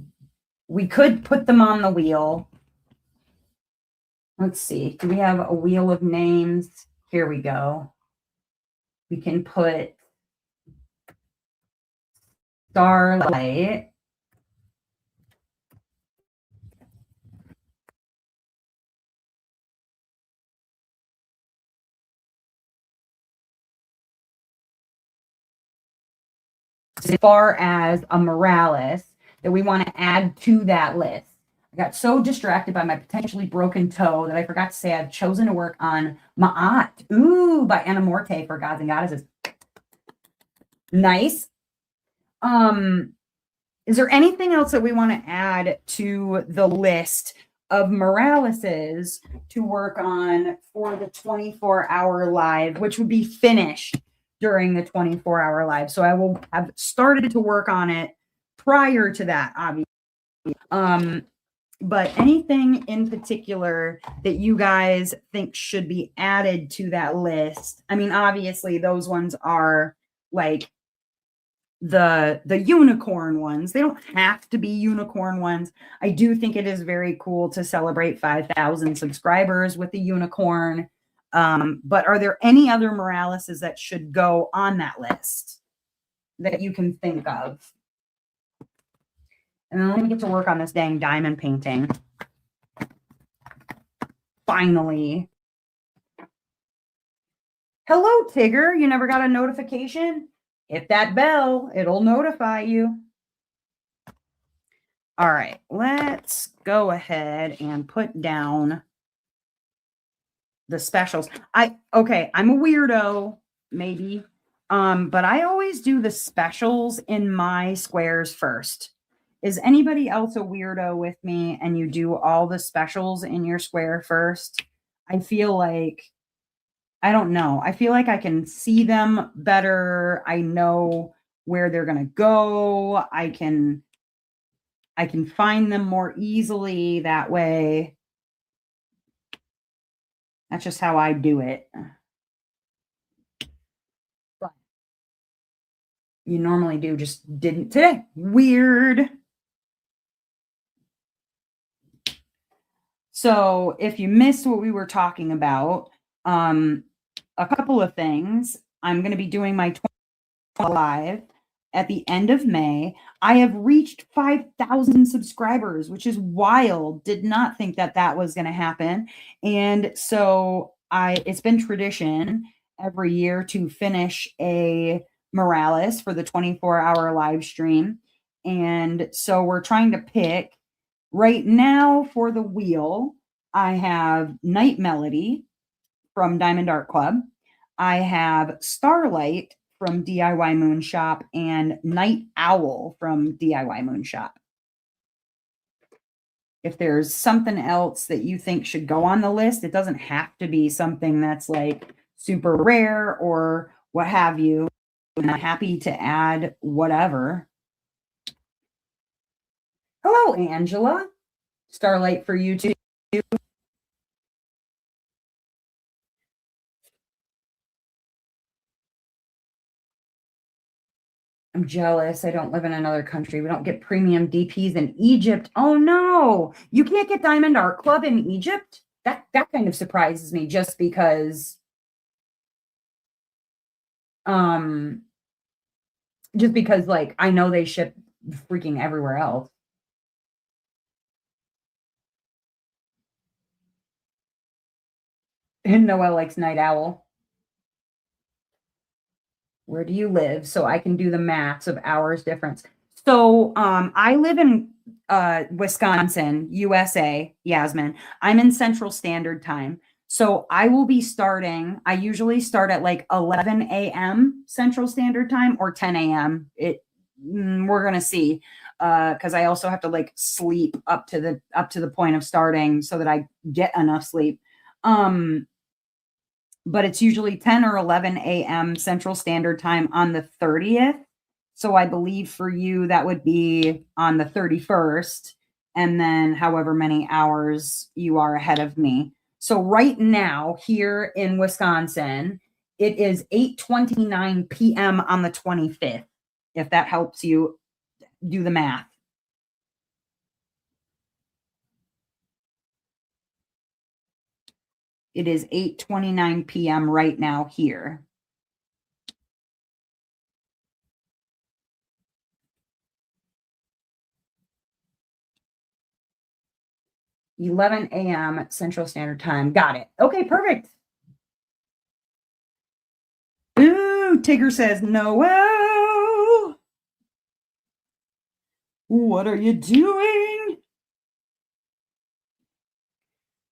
we could put them on the wheel. Let's see. Do we have a wheel of names? Here we go. We can put Starlight. As far as a Morales that we want to add to that list. I got so distracted by my potentially broken toe that I forgot to say I've chosen to work on Ma'at. Ooh, by Anna Morte for Gods and Goddesses. Nice. Is there anything else that we want to add to the list of Moraleses to work on for the 24-hour live, which would be finished during the 24-hour live? So I will have started to work on it prior to that, obviously. But anything in particular that you guys think should be added to that list? I mean, obviously those ones are like the unicorn ones. They don't have to be unicorn ones. I do think it is very cool to celebrate 5,000 subscribers with the unicorn. But are there any other Moraleses that should go on that list that you can think of? And then let me get to work on this dang diamond painting. Finally. Hello, Tigger. You never got a notification? Hit that bell. It'll notify you. All right. Let's go ahead and put down the specials. Okay, I'm a weirdo, maybe. But I always do the specials in my squares first. Is anybody else a weirdo with me and you do all the specials in your square first? I feel like, I don't know. I feel like I can see them better. I know where they're going to go. I can find them more easily that way. That's just how I do it. But you normally do, just didn't today. Weird. So if you missed what we were talking about, a couple of things. I'm going to be doing my 20 live at the end of May. I have reached 5,000 subscribers, which is wild. Did not think that that was going to happen. And so it's been tradition every year to finish a Morales for the 24-hour live stream. And so we're trying to pick right now for the wheel. I have Night Melody from Diamond Art Club. I have Starlight from DIY Moon Shop and Night Owl from DIY Moon Shop. If there's something else that you think should go on the list, it doesn't have to be something that's like super rare or what have you. I'm happy to add whatever. Hello, Angela. Starlight for you too. I'm jealous. I don't live in another country. We don't get premium DPs in Egypt. Oh no, you can't get Diamond Art Club in Egypt? That kind of surprises me just because like I know they ship freaking everywhere else. And Noelle likes Night Owl. Where do you live? So I can do the maths of hours difference. So I live in Wisconsin, USA, Yasmin. I'm in Central Standard Time. So I will be starting, I usually start at like 11 a.m. Central Standard Time or 10 a.m. We're gonna see. Because I also have to like sleep up to the point of starting so that I get enough sleep. But it's usually 10 or 11 a.m. Central Standard Time on the 30th. So I believe for you, that would be on the 31st, and then however many hours you are ahead of me. So right now here in Wisconsin, it is 8:29 p.m. on the 25th, if that helps you do the math. It is 8:29 p.m. right now here. 11 a.m. Central Standard Time. Got it. Okay, perfect. Ooh, Tigger says, Noel, what are you doing?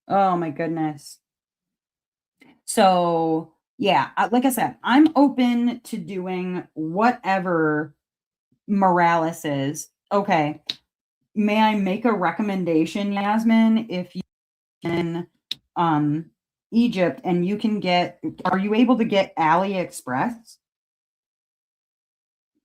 Oh my goodness. So, yeah, like I said, I'm open to doing whatever Morales is. Okay. May I make a recommendation, Yasmin? If you in Egypt and you can get, are you able to get AliExpress?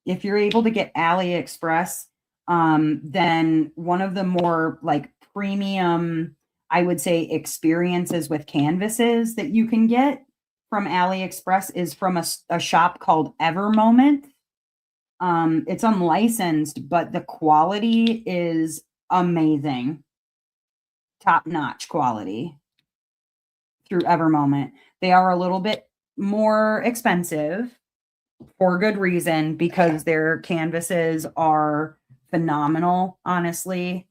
If you're able to get AliExpress, then one of the more like premium, I would say, experiences with canvases that you can get from AliExpress is from a shop called Evermoment. It's unlicensed, but the quality is amazing, top notch quality through Evermoment. They are a little bit more expensive for good reason because their canvases are phenomenal, honestly.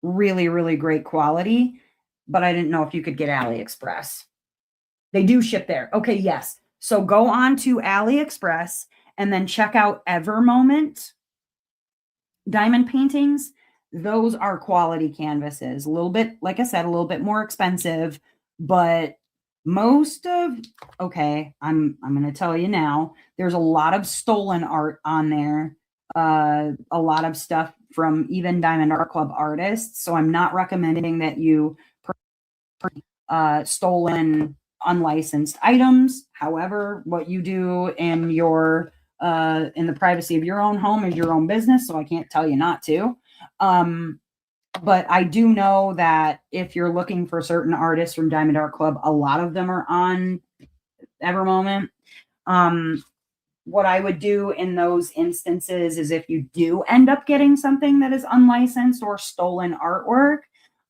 Really, really great quality. But I didn't know if you could get AliExpress. They do ship there. Okay, yes. So go on to AliExpress and then check out Evermoment diamond paintings. Those are quality canvases. A little bit, like I said, a little bit more expensive, but most of, okay, I'm going to tell you now, there's a lot of stolen art on there. A lot of stuff from even Diamond Art Club artists. So I'm not recommending that you stolen unlicensed items. However, what you do in the privacy of your own home is your own business, so I can't tell you not to. But I do know that if you're looking for certain artists from Diamond Art Club, a lot of them are on Evermoment. What I would do in those instances is if you do end up getting something that is unlicensed or stolen artwork,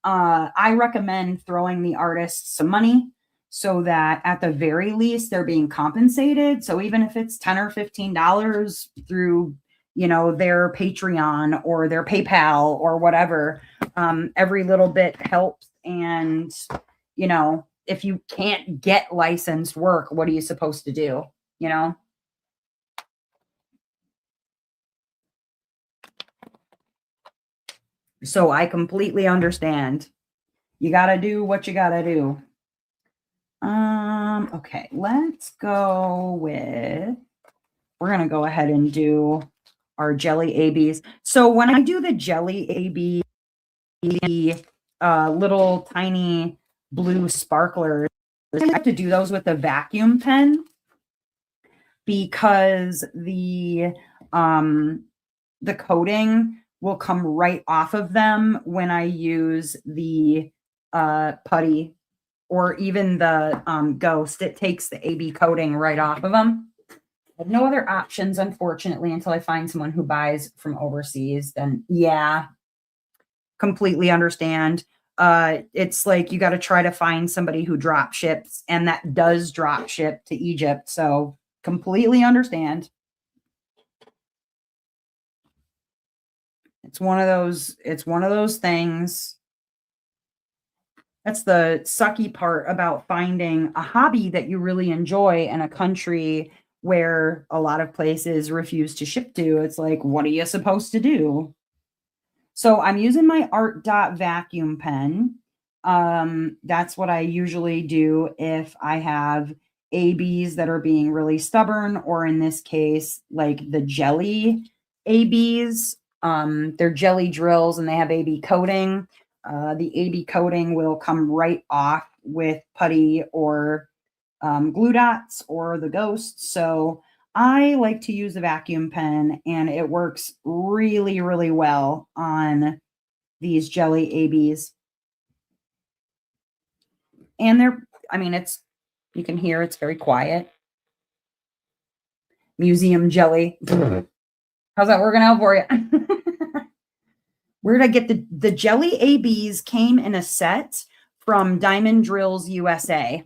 I recommend throwing the artists some money so that at the very least they're being compensated. So even if it's $10 or $15 through, their Patreon or their PayPal or whatever, every little bit helps. And, if you can't get licensed work, what are you supposed to do? So I completely understand. You got to do what you got to do. Okay, let's go with, we're going to go ahead and do our jelly ABs. So when I do the jelly AB, little tiny blue sparklers, I have to do those with a vacuum pen because the coating will come right off of them when I use the putty or even the Ghost. It takes the AB coating right off of them. I have no other options, unfortunately, until I find someone who buys from overseas. Then, yeah, completely understand. It's like you got to try to find somebody who drop ships, and that does drop ship to Egypt. So, completely understand. It's one of those things. That's the sucky part about finding a hobby that you really enjoy in a country where a lot of places refuse to ship to. It's like, what are you supposed to do? So I'm using my Art Dot vacuum pen. That's what I usually do if I have ABs that are being really stubborn, or in this case, like the jelly ABs. They're jelly drills and they have AB coating. The AB coating will come right off with putty or glue dots or the Ghost. So I like to use a vacuum pen, and it works really, really well on these jelly ABs. And I mean, you can hear it's very quiet. Museum jelly. How's that working out for you? Where did I get the jelly ABs came in a set from Diamond Drills USA.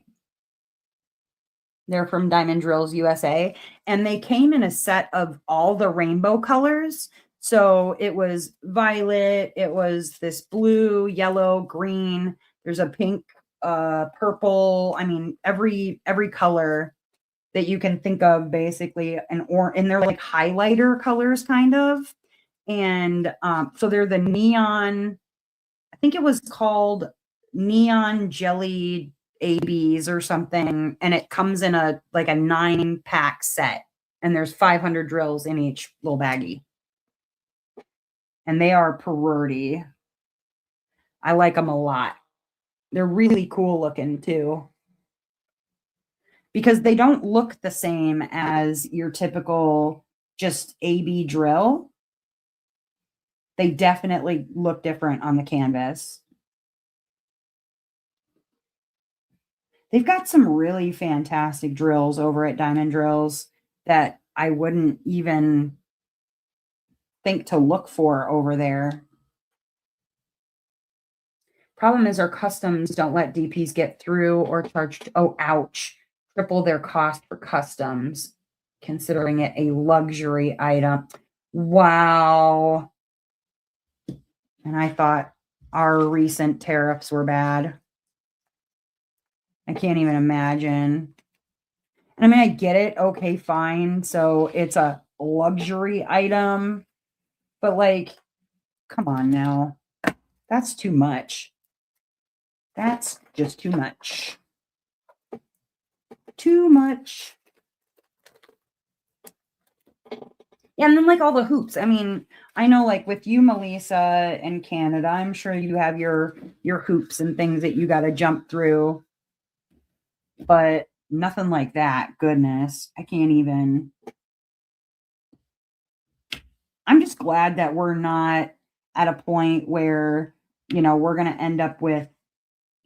They're from Diamond Drills USA, and they came in a set of all the rainbow colors. So it was violet, it was this blue, yellow, green. There's a pink, purple. I mean, every color that you can think of, basically, and they're like highlighter colors, kind of. And so they're the neon. I think it was called neon jelly ABs or something, and it comes in a 9-pack set, and there's 500 drills in each little baggie, and they are pretty. I like them a lot. They're really cool looking too, because they don't look the same as your typical just AB drill. They definitely look different on the canvas. They've got some really fantastic drills over at Diamond Drills that I wouldn't even think to look for over there. Problem is, our customs don't let DPs get through or charge, oh, ouch, triple their cost for customs, considering it a luxury item. Wow. And I thought our recent tariffs were bad. I can't even imagine. And I mean, I get it. Okay, fine. So it's a luxury item, but like, come on now. That's too much. That's just too much. Too much. Yeah, and then like all the hoops. I mean, I know like with you, Melissa, in Canada, I'm sure you have your hoops and things that you got to jump through, but nothing like that. Goodness, I can't even. I'm just glad that we're not at a point where, we're going to end up with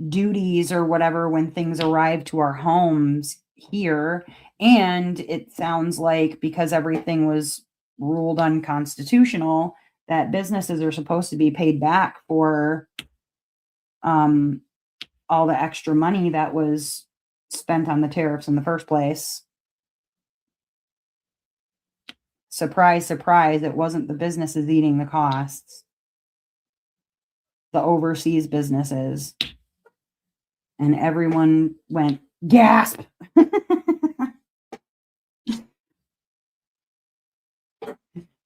duties or whatever when things arrive to our homes here. And it sounds like, because everything was ruled unconstitutional, that businesses are supposed to be paid back for all the extra money that was spent on the tariffs in the first place. Surprise, surprise, it wasn't the businesses eating the costs. The overseas businesses. And everyone went, gasp!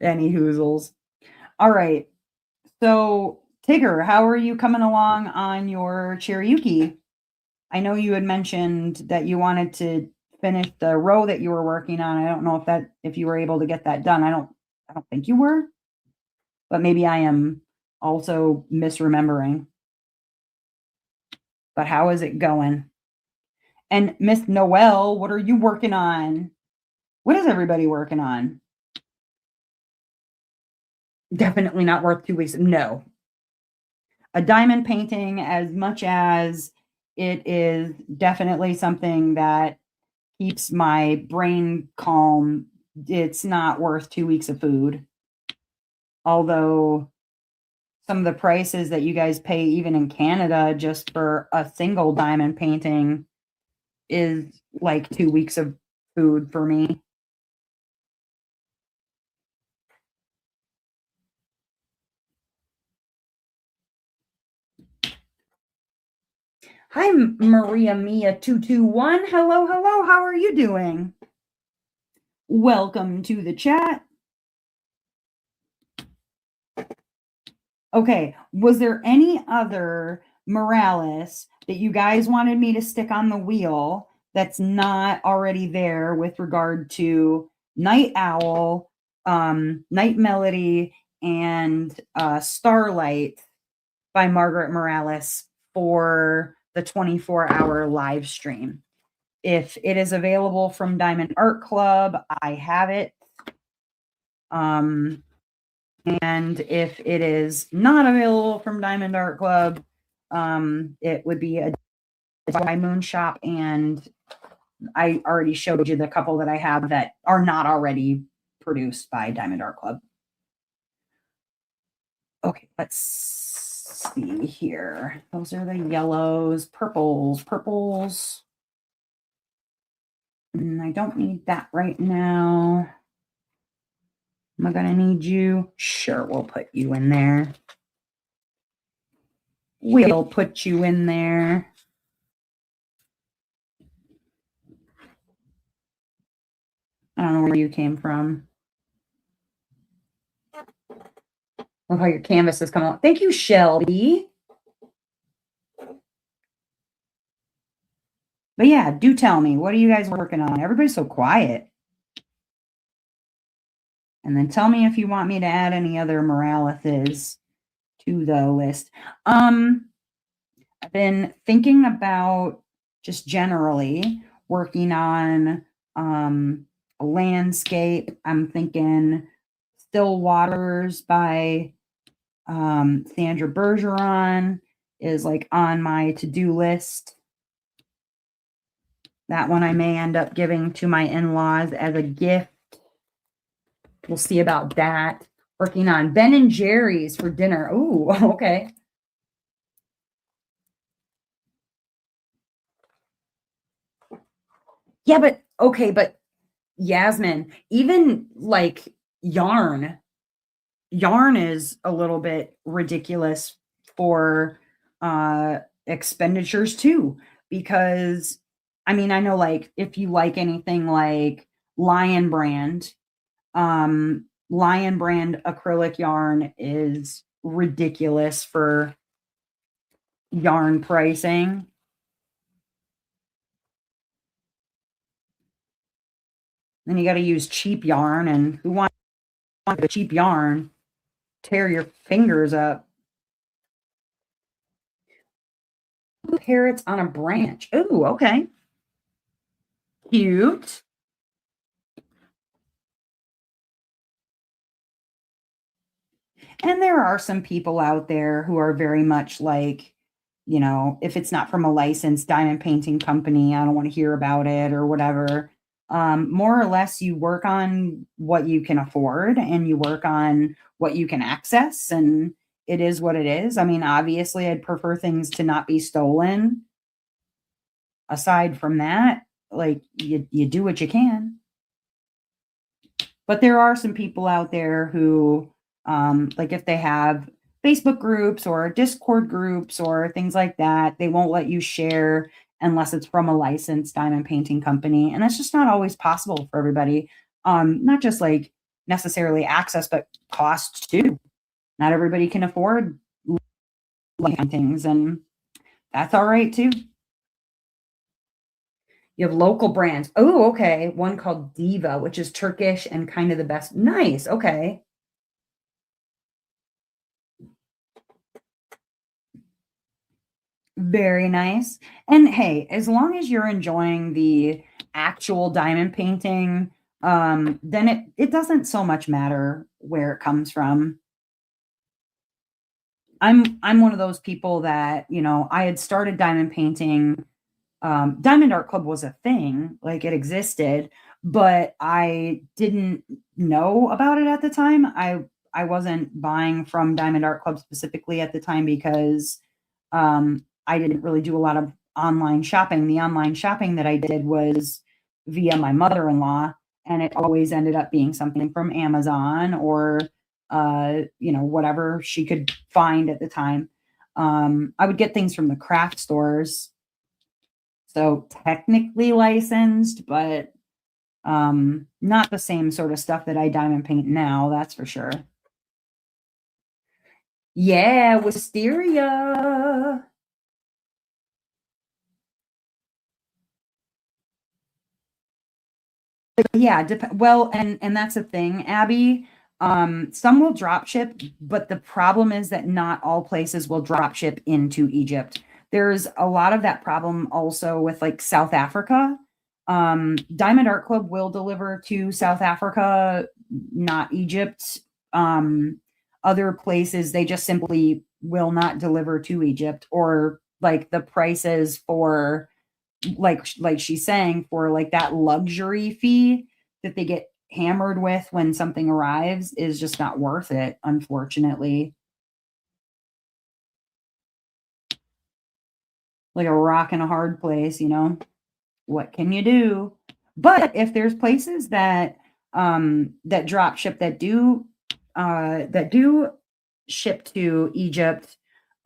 Any hoozles. All right. So, Tigger, how are you coming along on your Cherokee? I know you had mentioned that you wanted to finish the row that you were working on. I don't know if you were able to get that done. I don't think you were, but maybe I am also misremembering. But how is it going? And Miss Noelle, what are you working on? What is everybody working on? Definitely not worth 2 weeks. No. A diamond painting, as much as it is definitely something that keeps my brain calm, it's not worth 2 weeks of food. Although some of the prices that you guys pay, even in Canada, just for a single diamond painting is like 2 weeks of food for me. Hi, Maria Mia 221. Hello, hello. How are you doing? Welcome to the chat. Okay, was there any other Morales that you guys wanted me to stick on the wheel that's not already there with regard to Night Owl, Night Melody, and Starlight by Margaret Morales for the 24-hour live stream? If it is available from Diamond Art Club, I have it. And if it is not available from Diamond Art Club, it would be a by Moon Shop, and I already showed you the couple that I have that are not already produced by Diamond Art Club. Okay, let's see here. Those are the yellows, purples. And I don't need that right now. Am I going to need you? Sure, we'll put you in there. We'll put you in there. I don't know where you came from. Look how your canvas has come out. Thank you, Shelby. But yeah, do tell me, what are you guys working on? Everybody's so quiet. And then tell me if you want me to add any other Moralithes to the list. I've been thinking about just generally working on a landscape. I'm thinking Still Waters by Sandra Bergeron is like on my to-do list. That one I may end up giving to my in-laws as a gift. We'll see about that. Working on Ben and Jerry's for dinner. Ooh, okay. Yeah, but okay, but Yasmin, even like yarn is a little bit ridiculous for expenditures too, because I mean, I know like if you like anything like Lion Brand acrylic yarn is ridiculous for yarn pricing. Then you got to use cheap yarn, and who wants a cheap yarn? Tear your fingers up. Parrots on a branch. Ooh, okay. Cute. And there are some people out there who are very much like, you know, if it's not from a licensed diamond painting company, I don't want to hear about it or whatever. More or less, you work on what you can afford and you work on what you can access, and it is what it is. I mean, obviously, I'd prefer things to not be stolen. Aside from that, like you do what you can. But there are some people out there who, like if they have Facebook groups or Discord groups or things like that, they won't let you share unless it's from a licensed diamond painting company. And that's just not always possible for everybody. Not just like necessarily access, but cost too. Not everybody can afford paintings, and that's all right too. You have local brands. Oh, okay. One called Diva, which is Turkish and kind of the best. Nice. Okay. Very nice. And hey, as long as you're enjoying the actual diamond painting, then it doesn't so much matter where it comes from. I'm one of those people that, you know, I had started diamond painting. Diamond Art Club was a thing, like it existed, but I didn't know about it at the time. I wasn't buying from Diamond Art Club specifically at the time because I didn't really do a lot of online shopping. The online shopping that I did was via my mother-in-law, and it always ended up being something from Amazon or you know, whatever she could find at the time. I would get things from the craft stores, so technically licensed, but not the same sort of stuff that I diamond paint now, that's for sure. Yeah, wisteria. Yeah, well, and that's the thing, Abby. Some will drop ship, but the problem is that not all places will drop ship into Egypt. There's a lot of that problem also with like South Africa. Diamond Art Club will deliver to South Africa, not Egypt. Other places they just simply will not deliver to Egypt, or like the prices for like she's saying for like that luxury fee that they get hammered with when something arrives is just not worth it, unfortunately. Like a rock and a hard place, you know. What can you do? But if there's places that drop ship that do ship to Egypt,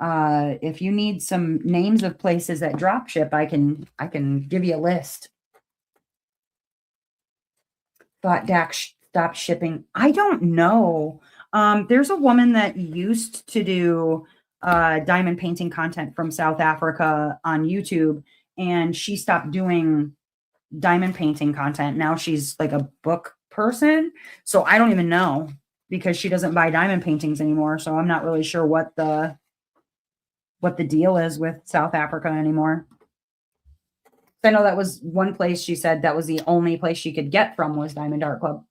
if you need some names of places that drop ship, I can give you a list. Thought Dax stopped shipping. I don't know. There's a woman that used to do diamond painting content from South Africa on YouTube, and she stopped doing diamond painting content. Now she's like a book person. So I don't even know because she doesn't buy diamond paintings anymore. So I'm not really sure what the deal is with South Africa anymore. I know that was one place she said that was the only place she could get from was Diamond Art Club.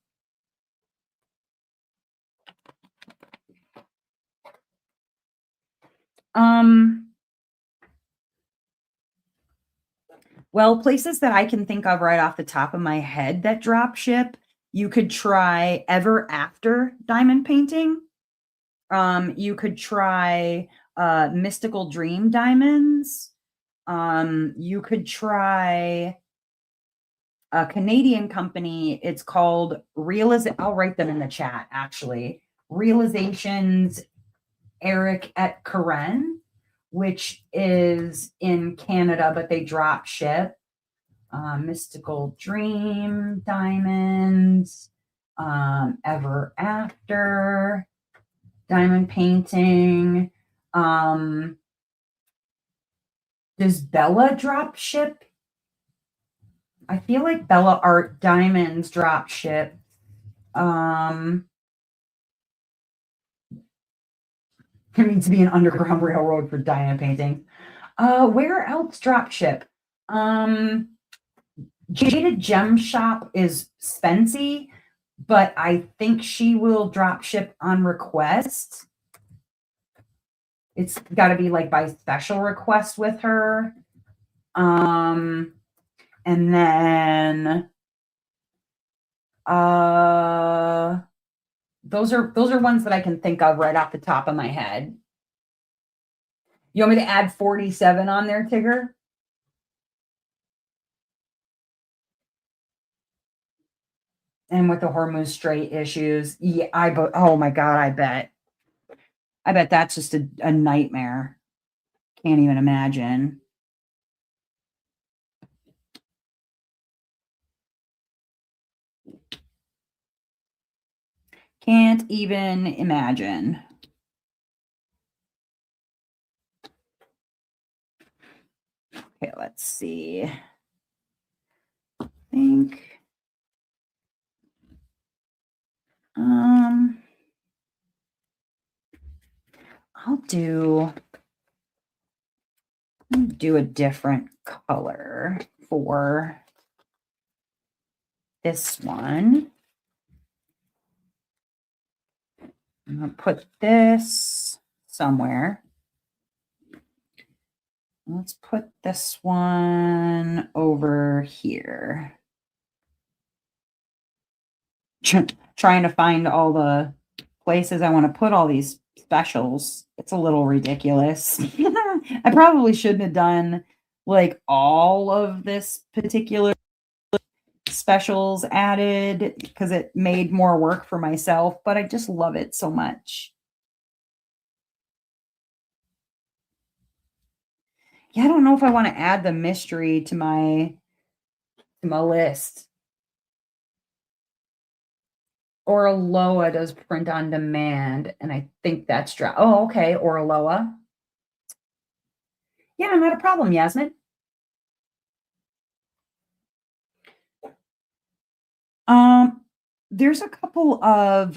Well, places that I can think of right off the top of my head that drop ship, you could try Ever After Diamond Painting. You could try Mystical Dream Diamonds. You could try a Canadian company. It's called I'll write them in the chat actually. Realizations Eric at Karen, which is in Canada, but they drop ship. Mystical Dream Diamonds, Ever After Diamond Painting. Does Bella drop ship? I feel like Bella Art Diamonds drop ship. There needs to be an underground railroad for diamond painting. Where else drop ship? Jaded Gem Shop is Spency, but I think she will drop ship on request. It's got to be like by special request with her. And then those are ones that I can think of right off the top of my head. You want me to add 47 on there, Tigger? And with the Hormuz Strait issues, yeah, oh my God, I bet that's just a nightmare. Can't even imagine. Can't even imagine. Okay, let's see. I think I'll do a different color for this one. I'm going to put this somewhere. Let's put this one over here. Trying to find all the places I want to put all these specials. It's a little ridiculous. I probably shouldn't have done like all of this particular specials added because it made more work for myself, but I just love it so much. Yeah, I don't know if I want to add the mystery to my list. Or Aloha does print on demand, and I think that's oh, okay, or Aloha. Yeah, not a problem, Yasmin. There's a couple of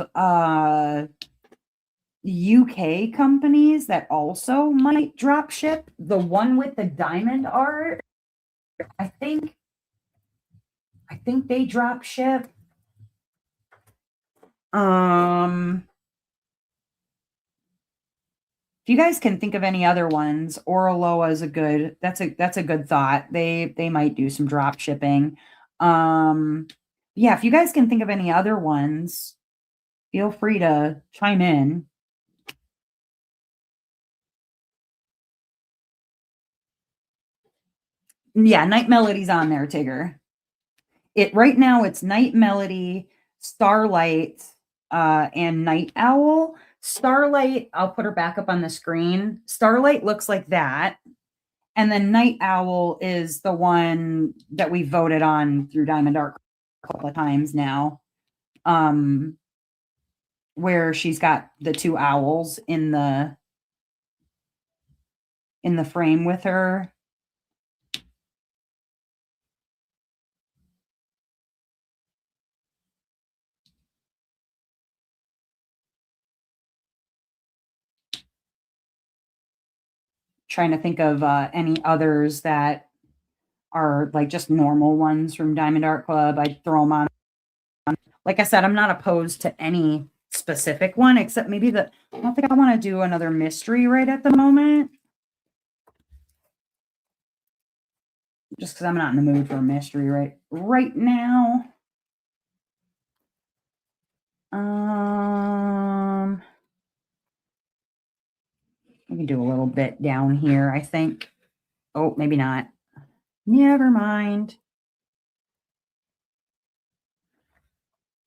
UK companies that also might drop ship. The one with the diamond art, I think they drop ship. If you guys can think of any other ones, Oraloa is that's a good thought. They might do some drop shipping. Yeah, if you guys can think of any other ones, feel free to chime in. Yeah, Night Melody's on there, Tigger. Right now it's Night Melody, Starlight, and Night Owl. Starlight, I'll put her back up on the screen. Starlight looks like that. And then Night Owl is the one that we voted on through Diamond Art a couple of times now. Where she's got the two owls in the frame with her. Trying to think of any others that are like just normal ones from Diamond Art Club. I'd throw them on. Like I said, I'm not opposed to any specific one, except maybe I don't think I want to do another mystery right at the moment. Just because I'm not in the mood for a mystery right now. We can do a little bit down here, I think. Oh, maybe not. Never mind.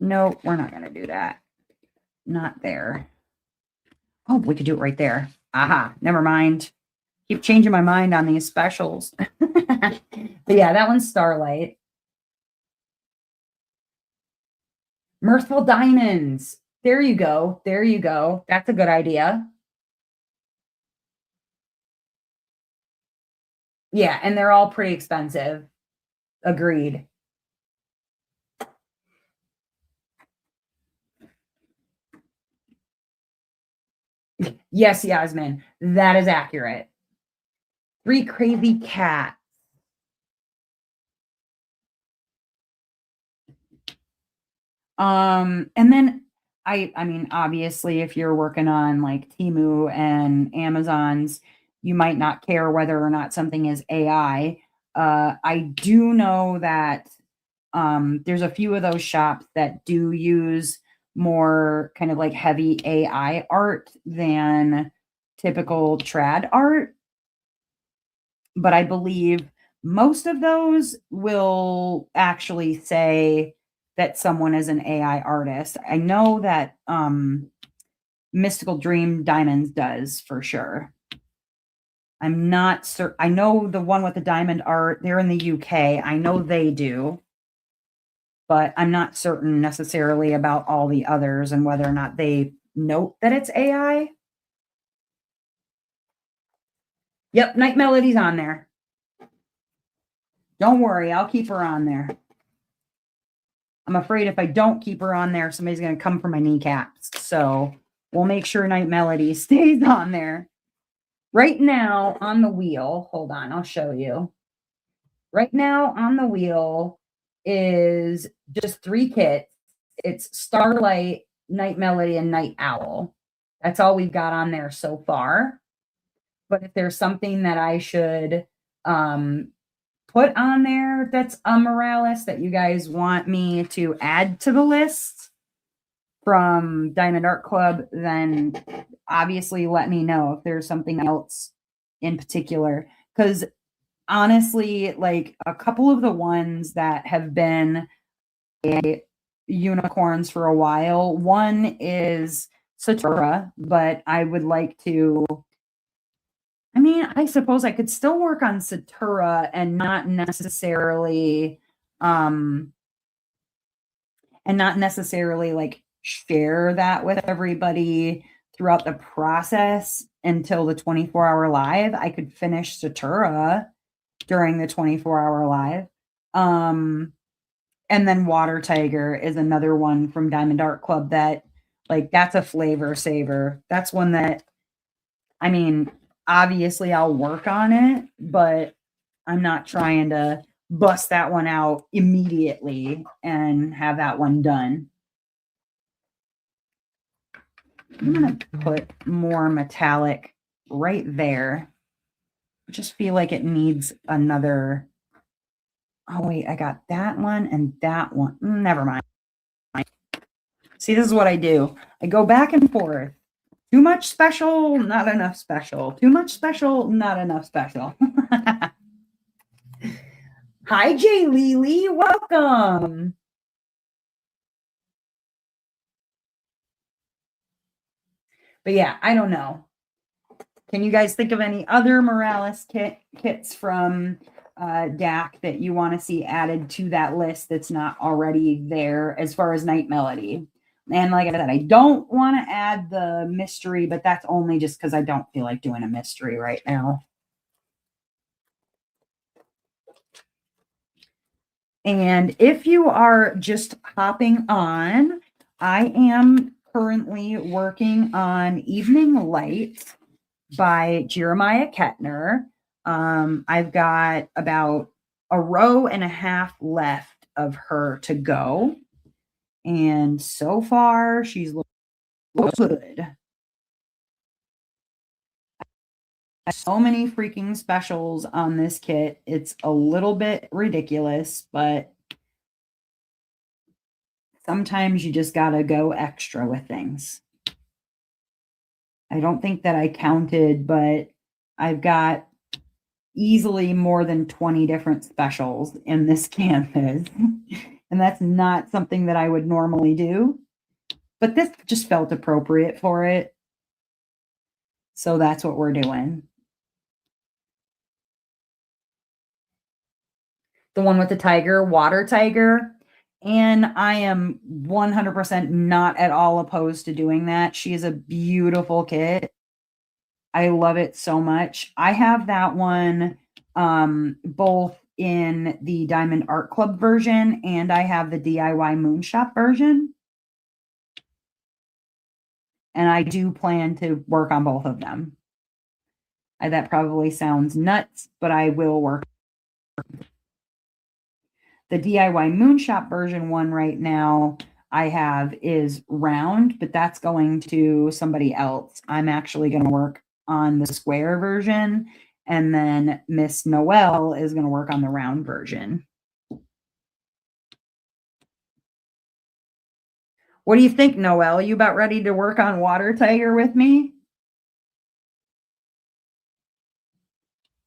No, we're not going to do that. Not there. Oh, we could do it right there. Aha, never mind. Keep changing my mind on these specials. But yeah, that one's Starlight. Mirthful Diamonds. There you go. There you go. That's a good idea. Yeah, and they're all pretty expensive. Agreed. Yes, Yasmin, that is accurate. Three Crazy Cats. And then I mean, obviously, if you're working on like Temu and Amazon's, you might not care whether or not something is AI. I do know that there's a few of those shops that do use more kind of like heavy AI art than typical trad art. But I believe most of those will actually say that someone is an AI artist. I know that Mystical Dream Diamonds does for sure. I'm not certain. I know the one with the diamond art, they're in the UK. I know they do, but I'm not certain necessarily about all the others and whether or not they note that it's AI. Yep, Night Melody's on there. Don't worry, I'll keep her on there. I'm afraid if I don't keep her on there, somebody's going to come for my kneecaps. So we'll make sure Night Melody stays on there. Right now on the wheel, hold on, I'll show you. Right now on the wheel is just 3 kits. It's Starlight, Night Melody, and Night Owl. That's all we've got on there so far. But if there's something that I should put on there that's a Morales that you guys want me to add to the list from Diamond Art Club, then obviously let me know if there's something else in particular. Because honestly, like a couple of the ones that have been unicorns for a while, one is Satura, but I would like to. I mean, I suppose I could still work on Satura and not necessarily like share that with everybody throughout the process until the 24-hour live. I could finish Satura during the 24-hour live. And then Water Tiger is another one from Diamond Art Club that like that's a flavor saver. That's one that I mean, obviously I'll work on it, but I'm not trying to bust that one out immediately and have that one done. I'm going to put more metallic right there. I just feel like it needs another. Oh, wait, I got that one and that one. Never mind. See, this is what I do. I go back and forth. Too much special, not enough special. Too much special, not enough special. Hi, Jay Lily. Welcome. But yeah, I don't know. Can you guys think of any other Morales kits from DAC that you want to see added to that list that's not already there as far as Night Melody? And like I said, I don't want to add the mystery, but that's only just because I don't feel like doing a mystery right now. And if you are just hopping on, I am currently working on Evening Light by Jeremiah Kettner. I've got about a row and a half left of her to go. And so far, she's looking good. So many freaking specials on this kit. It's a little bit ridiculous, but sometimes you just got to go extra with things. I don't think that I counted, but I've got easily more than 20 different specials in this canvas. And that's not something that I would normally do, but this just felt appropriate for it. So that's what we're doing. The one with the tiger, water tiger. And I am 100% not at all opposed to doing that. She is a beautiful kit. I love it so much. I have that one both in the Diamond Art Club version and I have the DIY Moonshop version. And I do plan to work on both of them. That probably sounds nuts, but I will work. The DIY Moonshop version one right now I have is round, but that's going to somebody else. I'm actually going to work on the square version, and then Miss Noelle is going to work on the round version. What do you think, Noelle? You about ready to work on Water Tiger with me?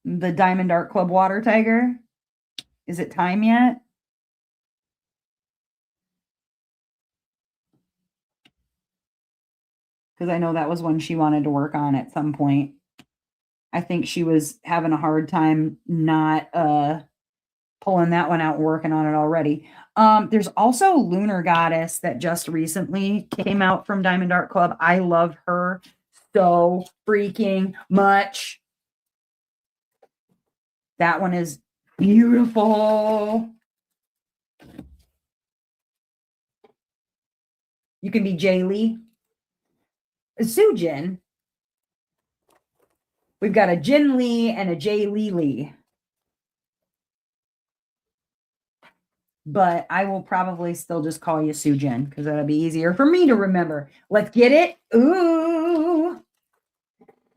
The Diamond Art Club Water Tiger? Is it time yet? Because I know that was one she wanted to work on at some point. I think she was having a hard time not pulling that one out and working on it already. There's also Lunar Goddess that just recently came out from Diamond Art Club. I love her so freaking much. That one is beautiful. You can be Jay Lee. Sujin. We've got a Jin Lee and a Jay Lee Lee. But I will probably still just call you Sujin because that'll be easier for me to remember. Let's get it. Ooh.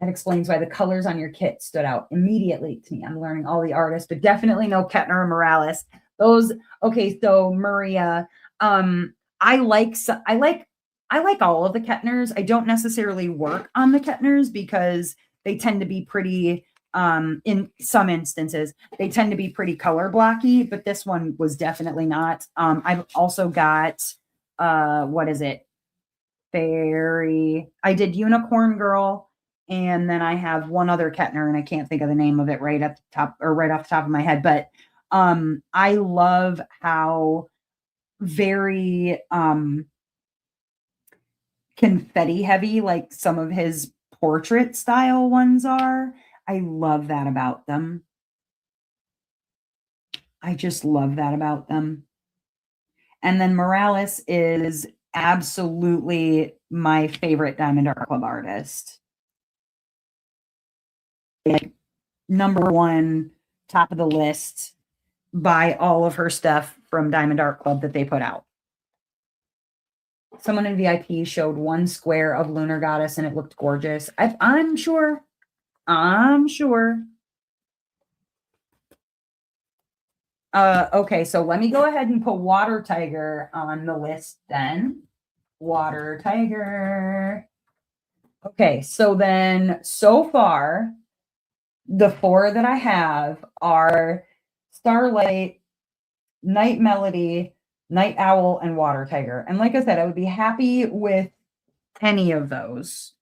That explains why the colors on your kit stood out immediately to me. I'm learning all the artists, but definitely no Kettner and Morales. Those, okay, so Maria, I like all of the Kettners. I don't necessarily work on the Kettners because they tend to be pretty, in some instances, they tend to be pretty color blocky, but this one was definitely not. I've also got, what is it? I did Unicorn Girl, and then I have one other Kettner, and I can't think of the name of it right at the top or right off the top of my head. But I love how very confetti heavy, like some of his portrait style ones are. I love that about them. I just love that about them. And then Morales is absolutely my favorite Diamond Art Club artist. Like number one, top of the list, buy all of her stuff from Diamond Art Club that they put out. Someone in VIP showed one square of Lunar Goddess and it looked gorgeous. I'm sure I'm sure. Okay, so let me go ahead and put Water Tiger on the list then. Water Tiger. Okay, so then so far, the four that I have are Starlight, Night Melody, Night Owl, and Water Tiger. And like I said, I would be happy with any of those.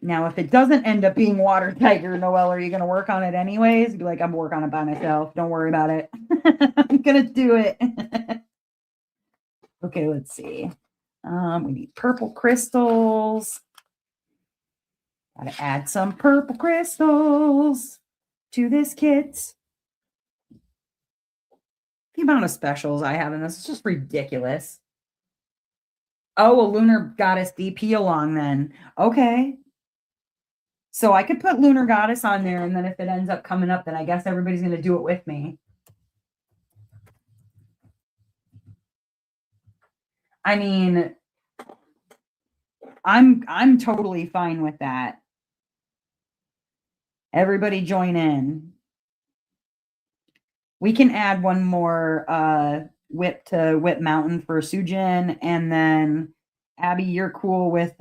Now, if it doesn't end up being Water Tiger, Noelle, are you going to work on it anyways? Be like, I'm working on it by myself. Don't worry about it. I'm going to do it. Okay, let's see. We need purple crystals. Gotta add some purple crystals to this kit. The amount of specials I have in this is just ridiculous. Oh, a Lunar Goddess DP along then. Okay. So I could put Lunar Goddess on there, and then if it ends up coming up, then I guess everybody's going to do it with me. I mean, I'm totally fine with that. Everybody join in. We can add one more whip to Whip Mountain for Sujin, and then Abby, you're cool with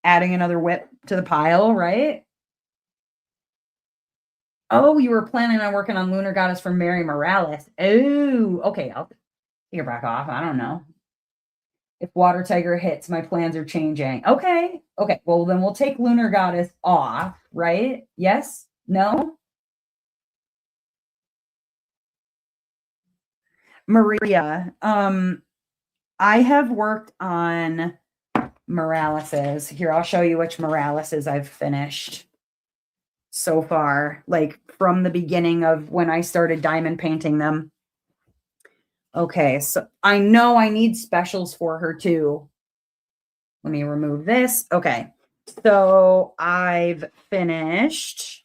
adding another whip to the pile, right? Oh, you were planning on working on Lunar Goddess for Mary Morales. Oh, okay. I'll take her back off. I don't know. If Water Tiger hits, my plans are changing. Okay. Okay. Well, then we'll take Lunar Goddess off, right? Yes? No? Maria, I have worked on Moraleses. Here, I'll show you which Moraleses I've finished so far, like from the beginning of when I started diamond painting them. Okay, so I know I need specials for her too. Let me remove this. Okay, so I've finished.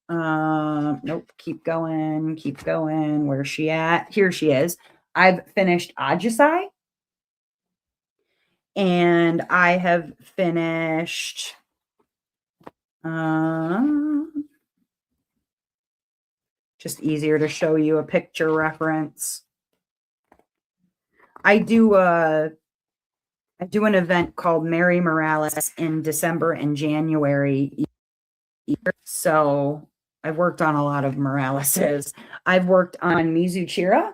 Nope, keep going, keep going. Where's she at? Here she is. I've finished Ajisai. And I have finished just easier to show you a picture reference. I do an event called Mary Morales in December and January. So I've worked on a lot of Moraleses. I've worked on Mizuchira,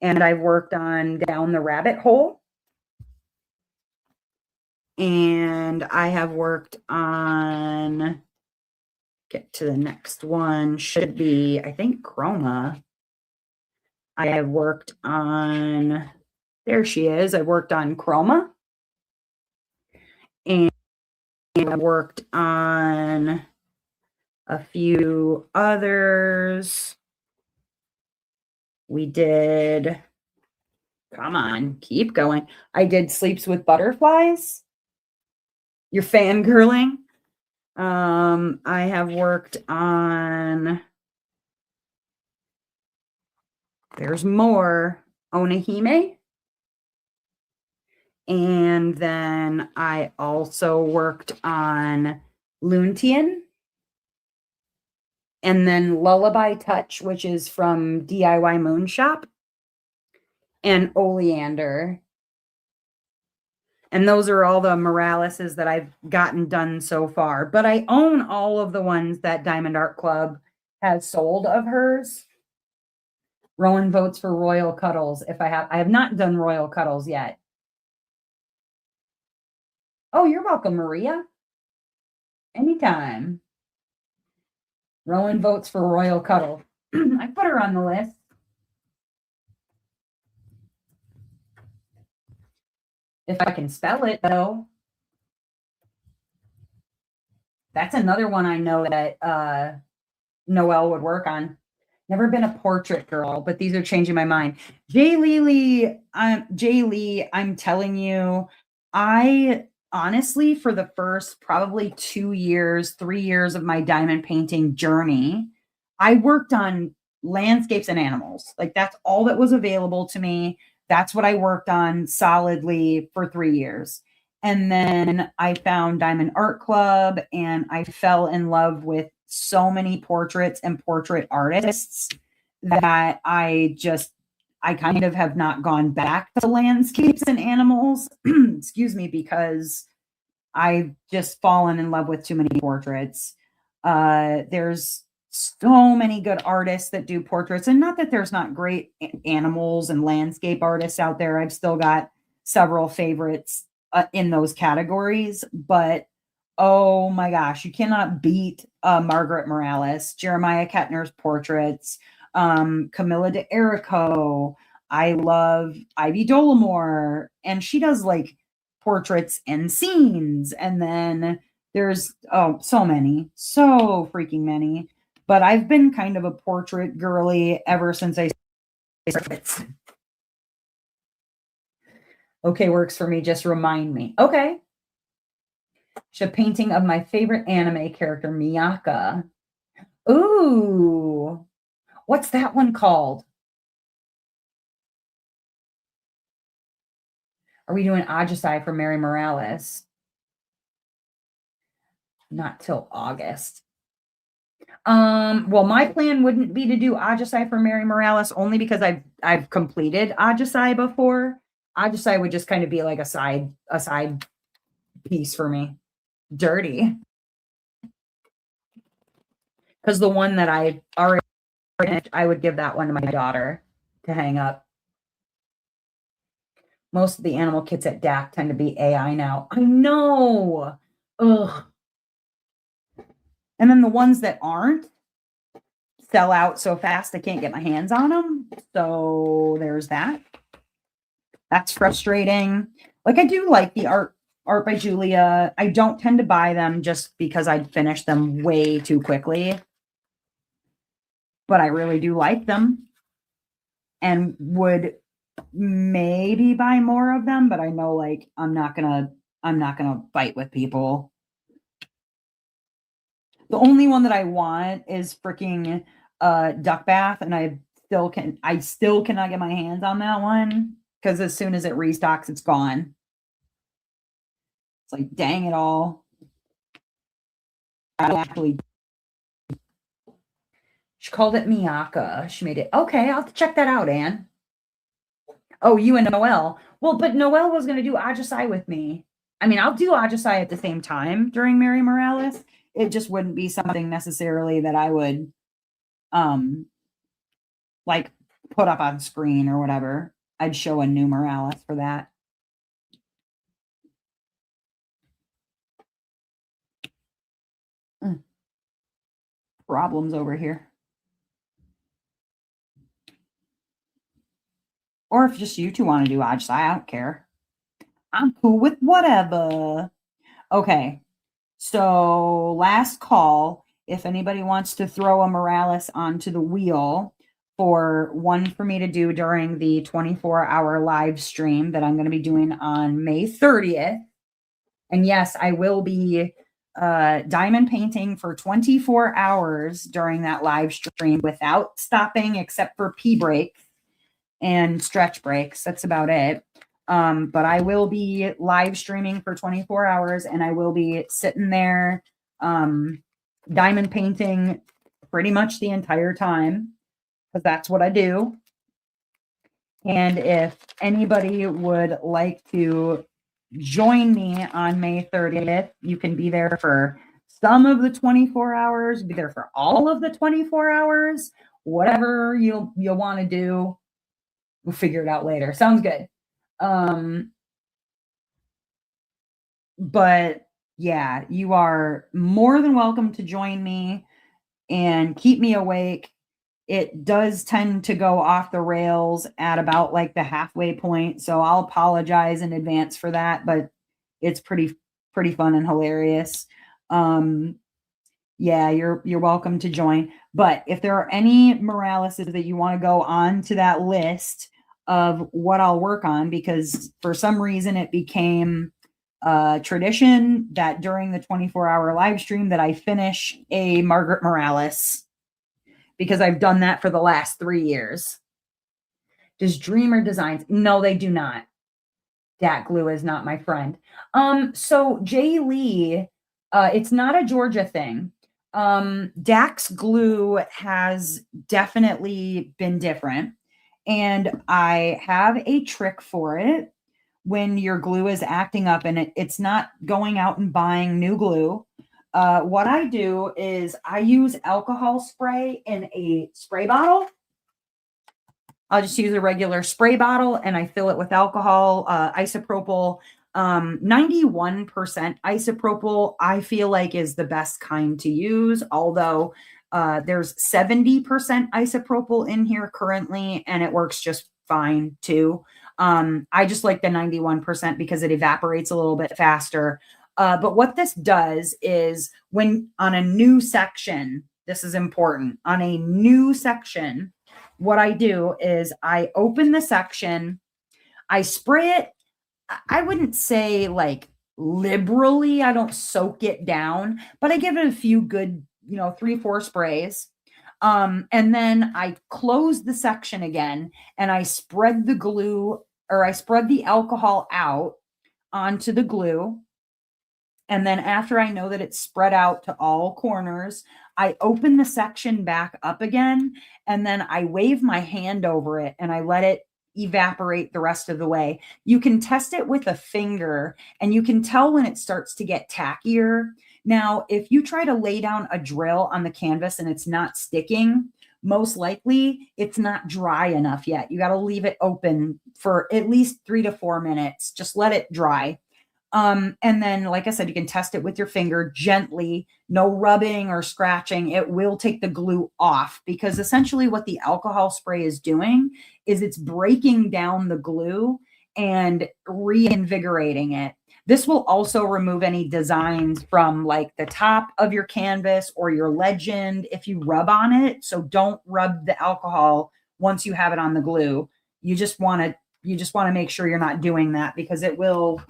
and I've worked on Down the Rabbit Hole. And I have worked on, get to the next one, should be, I think, Chroma. I have worked on, there she is. I worked on Chroma. And I worked on a few others. We did, come on, keep going. I did Sleeps with Butterflies. You're fangirling. I have worked on, there's more, Onahime. And then I also worked on Luntian. And then Lullaby Touch, which is from DIY Moon Shop. And Oleander. And those are all the Moraleses that I've gotten done so far. But I own all of the ones that Diamond Art Club has sold of hers. Rowan votes for Royal Cuddles. I have not done Royal Cuddles yet. Oh, you're welcome, Maria. Anytime. Rowan votes for Royal Cuddle. I put her on the list. If I can spell it, though. That's another one I know that Noelle would work on. Never been a portrait girl, but these are changing my mind. Jay Lee, I'm telling you, I honestly, for the first probably 2 years, 3 years of my diamond painting journey, I worked on landscapes and animals. Like that's all that was available to me. That's what I worked on solidly for 3 years. And then I found Diamond Art Club and I fell in love with so many portraits and portrait artists that I kind of have not gone back to landscapes and animals, excuse me, because I've just fallen in love with too many portraits. There's so many good artists that do portraits, and not that there's not great animals and landscape artists out there. I've still got several favorites in those categories, but oh my gosh, you cannot beat Margaret Morales, Jeremiah Kettner's portraits, Camilla de Erico. I love Ivy Dollamore, and she does like portraits and scenes. And then there's so many, so freaking many. But I've been kind of a portrait girly ever since I started. Okay, works for me. Just remind me. Okay. A painting of my favorite anime character, Miyaka. Ooh. What's that one called? Are we doing Ajisai for Mary Morales? Not till August. Well, my plan wouldn't be to do Ajisai for Mary Morales only because I've completed Ajisai before. Ajisai would just kind of be like a side piece for me. Dirty. Because the one that I already finished, I would give that one to my daughter to hang up. Most of the animal kits at DAC tend to be AI now. I know. Ugh. And then the ones that aren't sell out so fast I can't get my hands on them. So there's that. That's frustrating. Like I do like the art by Julia. I don't tend to buy them just because I'd finish them way too quickly. But I really do like them and would maybe buy more of them, but I know like I'm not gonna fight with people. The only one that I want is freaking Duck Bath, and I still cannot get my hands on that one because as soon as it restocks, it's gone. It's like, dang it all. Actually, she called it Miyaka. She made it. Okay, I'll have to check that out, Anne. Oh, you and Noelle. Well, but Noelle was going to do Ajisai with me. I mean, I'll do Ajisai at the same time during Mary Morales. It just wouldn't be something necessarily that I would like put up on screen or whatever. I'd show a new Morales for that. Problems over here. Or if just you two want to do Ajisai, I don't care. I'm cool with whatever. Okay. So last call, if anybody wants to throw a Morales onto the wheel for one for me to do during the 24-hour live stream that I'm going to be doing on May 30th. And yes, I will be diamond painting for 24 hours during that live stream without stopping except for pee breaks and stretch breaks. That's about it. But I will be live streaming for 24 hours and I will be sitting there diamond painting pretty much the entire time because that's what I do. And if anybody would like to join me on May 30th, you can be there for some of the 24 hours, be there for all of the 24 hours, whatever you'll want to do. We'll figure it out later. Sounds good. But yeah, you are more than welcome to join me and keep me awake. It does tend to go off the rails at about like the halfway point. So I'll apologize in advance for that, but it's pretty fun and hilarious. Yeah, you're welcome to join. But if there are any Moraleses that you want to go on to that list of what I'll work on, because for some reason it became tradition that during the 24-hour live stream that I finish a Margaret Morales because I've done that for the last 3 years. Does Dreamer Designs? No, they do not. Dat glue is not my friend. So Jay Lee, it's not a Georgia thing. Dax glue has definitely been different, and I have a trick for it when your glue is acting up and it's not going out and buying new glue. What I do is I use alcohol spray in a spray bottle. I'll just use a regular spray bottle and I fill it with alcohol, isopropyl. 91% isopropyl, I feel like is the best kind to use, although there's 70% isopropyl in here currently, and it works just fine too. I just like the 91% because it evaporates a little bit faster. But what this does is when on a new section, this is important, on a new section, what I do is I open the section, I spray it. I wouldn't say like liberally, I don't soak it down, but I give it a few good, 3, 4 sprays. And then I close the section again and I spread the glue or I spread the alcohol out onto the glue. And then after I know that it's spread out to all corners, I open the section back up again, and then I wave my hand over it and I let it evaporate the rest of the way. You can test it with a finger and you can tell when it starts to get tackier. Now, if you try to lay down a drill on the canvas and it's not sticking, most likely it's not dry enough yet. You got to leave it open for at least 3 to 4 minutes. Just let it dry. And then, like I said, you can test it with your finger gently, no rubbing or scratching. It will take the glue off because essentially what the alcohol spray is doing is it's breaking down the glue and reinvigorating it. This will also remove any designs from like the top of your canvas or your legend if you rub on it. So don't rub the alcohol once you have it on the glue. You just want to make sure you're not doing that because it will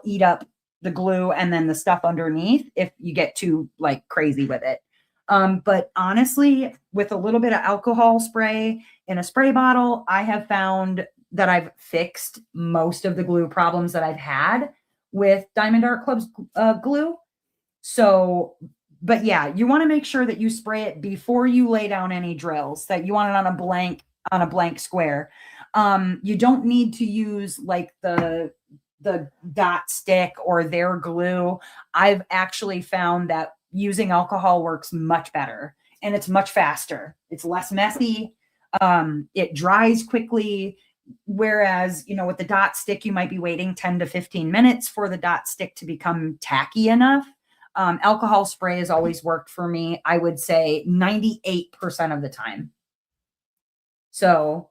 eat up the glue and then the stuff underneath if you get too like crazy with it. But honestly, with a little bit of alcohol spray in a spray bottle, I have found that I've fixed most of the glue problems that I've had with Diamond Art Club's glue. So, but yeah, you want to make sure that you spray it before you lay down any drills, that you want it on a blank square. You don't need to use like the dot stick or their glue. I've actually found that using alcohol works much better and it's much faster. It's less messy. It dries quickly. Whereas, with the dot stick, you might be waiting 10 to 15 minutes for the dot stick to become tacky enough. Alcohol spray has always worked for me. I would say 98% of the time. So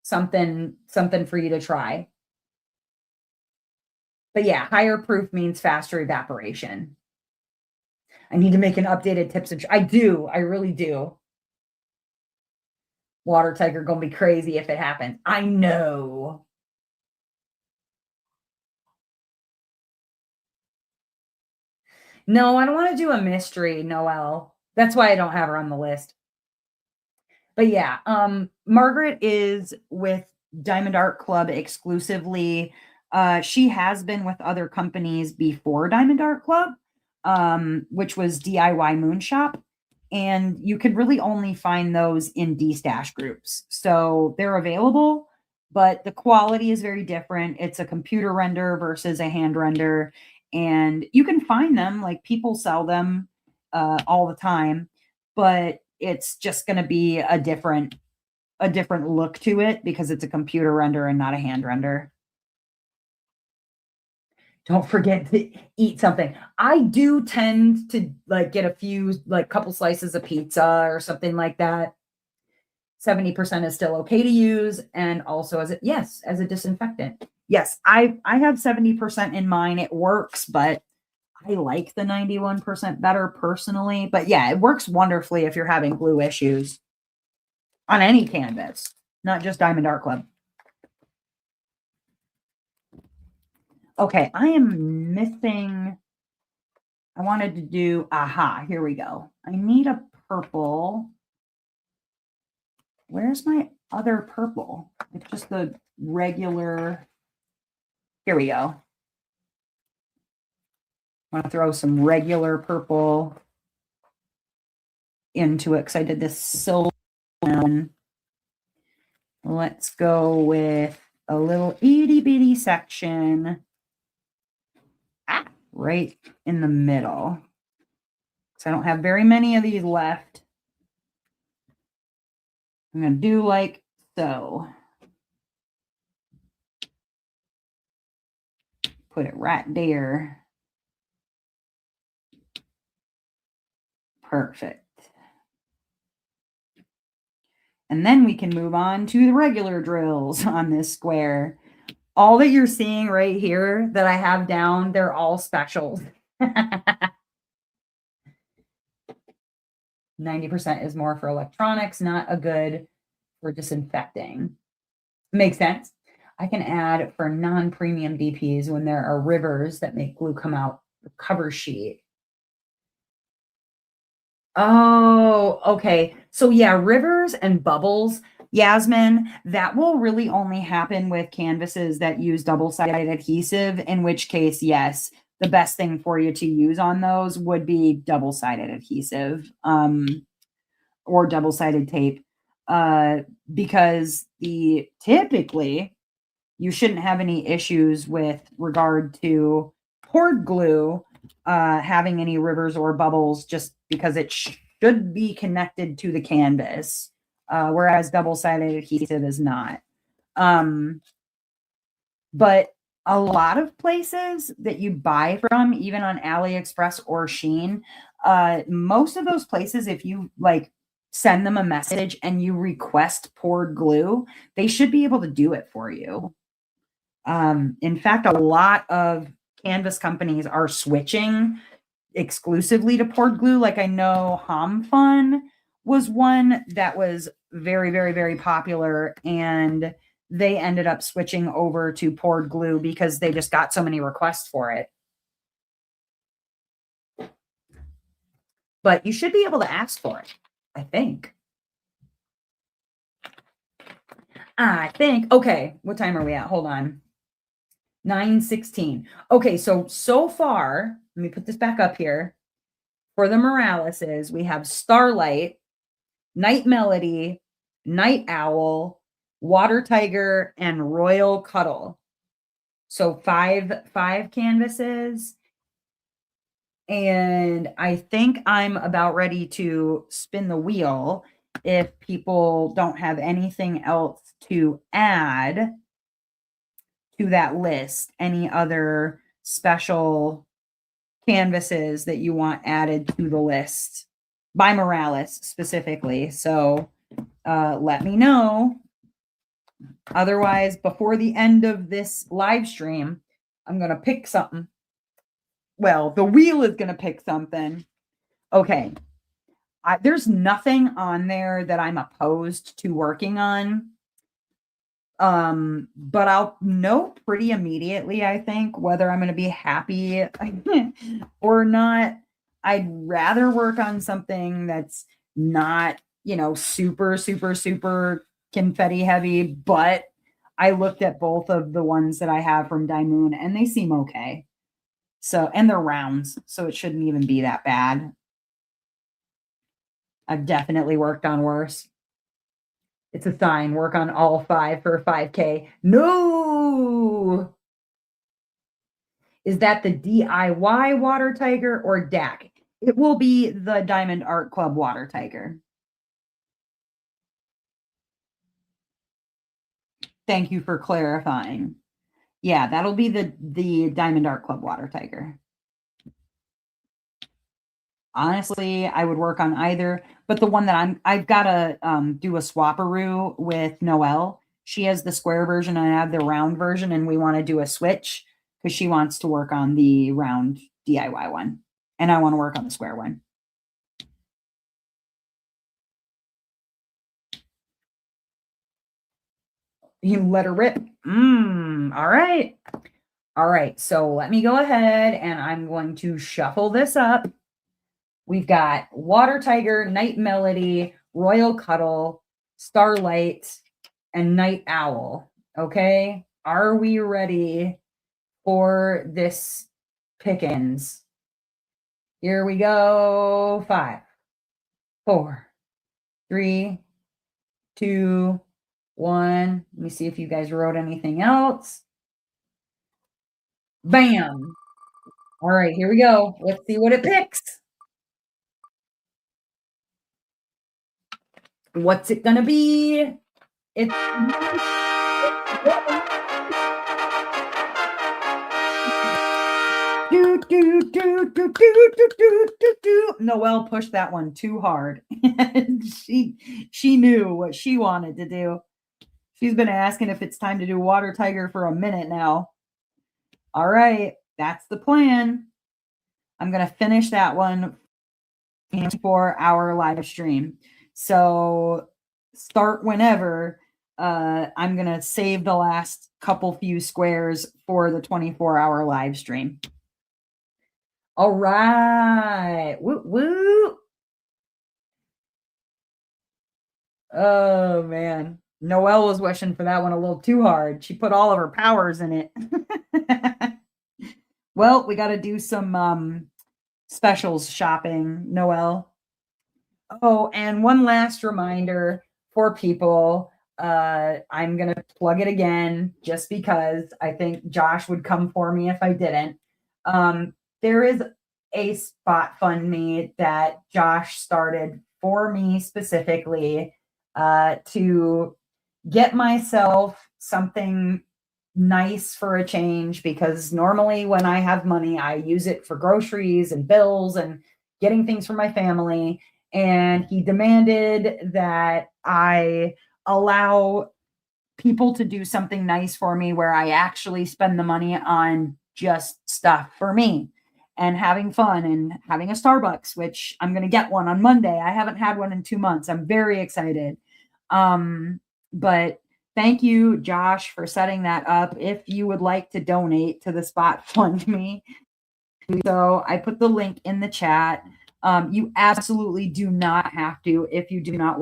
something for you to try. But yeah, higher proof means faster evaporation. I need to make an updated tips. I do. I really do. Water Tiger gonna be crazy if it happens. I know. No, I don't want to do a mystery, Noelle. That's why I don't have her on the list. But yeah, Margaret is with Diamond Art Club exclusively. She has been with other companies before Diamond Art Club, which was DIY Moonshop. And you could really only find those in D-Stash groups. So they're available, but the quality is very different. It's a computer render versus a hand render. And you can find them, like people sell them all the time, but it's just going to be a different look to it because it's a computer render and not a hand render. Don't forget to eat something. I do tend to like get a few, like couple slices of pizza or something like that. 70% is still okay to use. And also as a disinfectant. Yes, I have 70% in mine. It works, but I like the 91% better personally. But yeah, it works wonderfully if you're having glue issues on any canvas, not just Diamond Art Club. Okay, I am missing. I wanted to do, here we go. I need a purple. Where's my other purple? It's just the regular. Here we go. I want to throw some regular purple into it because I did this silver one. Let's go with a little itty bitty section right in the middle. So I don't have very many of these left. I'm going to do like so. Put it right there. Perfect. And then we can move on to the regular drills on this square. All that you're seeing right here that I have down, they're all specials. 90% is more for electronics, not a good for disinfecting. Makes sense. I can add for non-premium DPs when there are rivers that make glue come out the cover sheet. Oh, okay. So yeah, rivers and bubbles, Yasmin, that will really only happen with canvases that use double-sided adhesive, in which case, yes, the best thing for you to use on those would be double-sided adhesive or double-sided tape because typically you shouldn't have any issues with regard to poured glue having any rivers or bubbles just because it should be connected to the canvas, whereas double-sided adhesive is not. But a lot of places that you buy from, even on AliExpress or Shein, most of those places, if you like send them a message and you request poured glue, they should be able to do it for you. In fact, a lot of canvas companies are switching exclusively to poured glue. Like I know HomFun was one that was very, very, very popular, and they ended up switching over to poured glue because they just got so many requests for it. But you should be able to ask for it, I think. Okay, what time are we at? Hold on. 9:16. Okay, so far, let me put this back up here. For the Moraleses, we have Starlight, Night Melody, Night Owl, Water Tiger, and Royal Cuddle. So five canvases. And I think I'm about ready to spin the wheel if people don't have anything else to add to that list. Any other special canvases that you want added to the list by Morales specifically. So let me know. Otherwise, before the end of this live stream, I'm going to pick something. Well, the wheel is going to pick something. Okay. There's nothing on there that I'm opposed to working on. But I'll know pretty immediately, I think, whether I'm going to be happy or not. I'd rather work on something that's not, super, super, super confetti heavy, but I looked at both of the ones that I have from Daimoon and they seem okay. So, and they're rounds, so it shouldn't even be that bad. I've definitely worked on worse. It's a sign. Work on all 5 for 5K. No! Is that the DIY Water Tiger or DAC? It will be the Diamond Art Club Water Tiger. Thank you for clarifying. Yeah, that'll be the Diamond Art Club Water Tiger. Honestly, I would work on either, but the one that I've got to do a swapperoo with Noelle. She has the square version and I have the round version, and we want to do a switch because she wants to work on the round DIY one, and I want to work on the square one. You let her rip. All right. All right. So let me go ahead and I'm going to shuffle this up. We've got Water Tiger, Night Melody, Royal Cuddle, Starlight, and Night Owl. Okay, are we ready for this pickins? Here we go. 5, 4, 3, 2, 1. Let me see if you guys wrote anything else. Bam. All right, here we go. Let's see what it picks. What's it gonna be? It's do, do, do, do, do, do, do, do, do. Noelle pushed that one too hard. she knew what she wanted to do. She's been asking if it's time to do Water Tiger for a minute now. All right, that's the plan. I'm gonna finish that one for our live stream. So start whenever. I'm gonna save the last couple few squares for the 24-hour live stream. All right. Woo woo. Oh man. Noelle was wishing for that one a little too hard. She put all of her powers in it. Well, we got to do some specials shopping, Noelle. Oh, and one last reminder for people. I'm going to plug it again just because I think Josh would come for me if I didn't. There is a Spotfundme that Josh started for me specifically to get myself something nice for a change, because normally when I have money, I use it for groceries and bills and getting things for my family. And he demanded that I allow people to do something nice for me where I actually spend the money on just stuff for me and having fun and having a Starbucks, which I'm going to get one on Monday. I haven't had one in 2 months. I'm very excited. But thank you, Josh, for setting that up. If you would like to donate to the Spotfundme, so I put the link in the chat. You absolutely do not have to if you do not.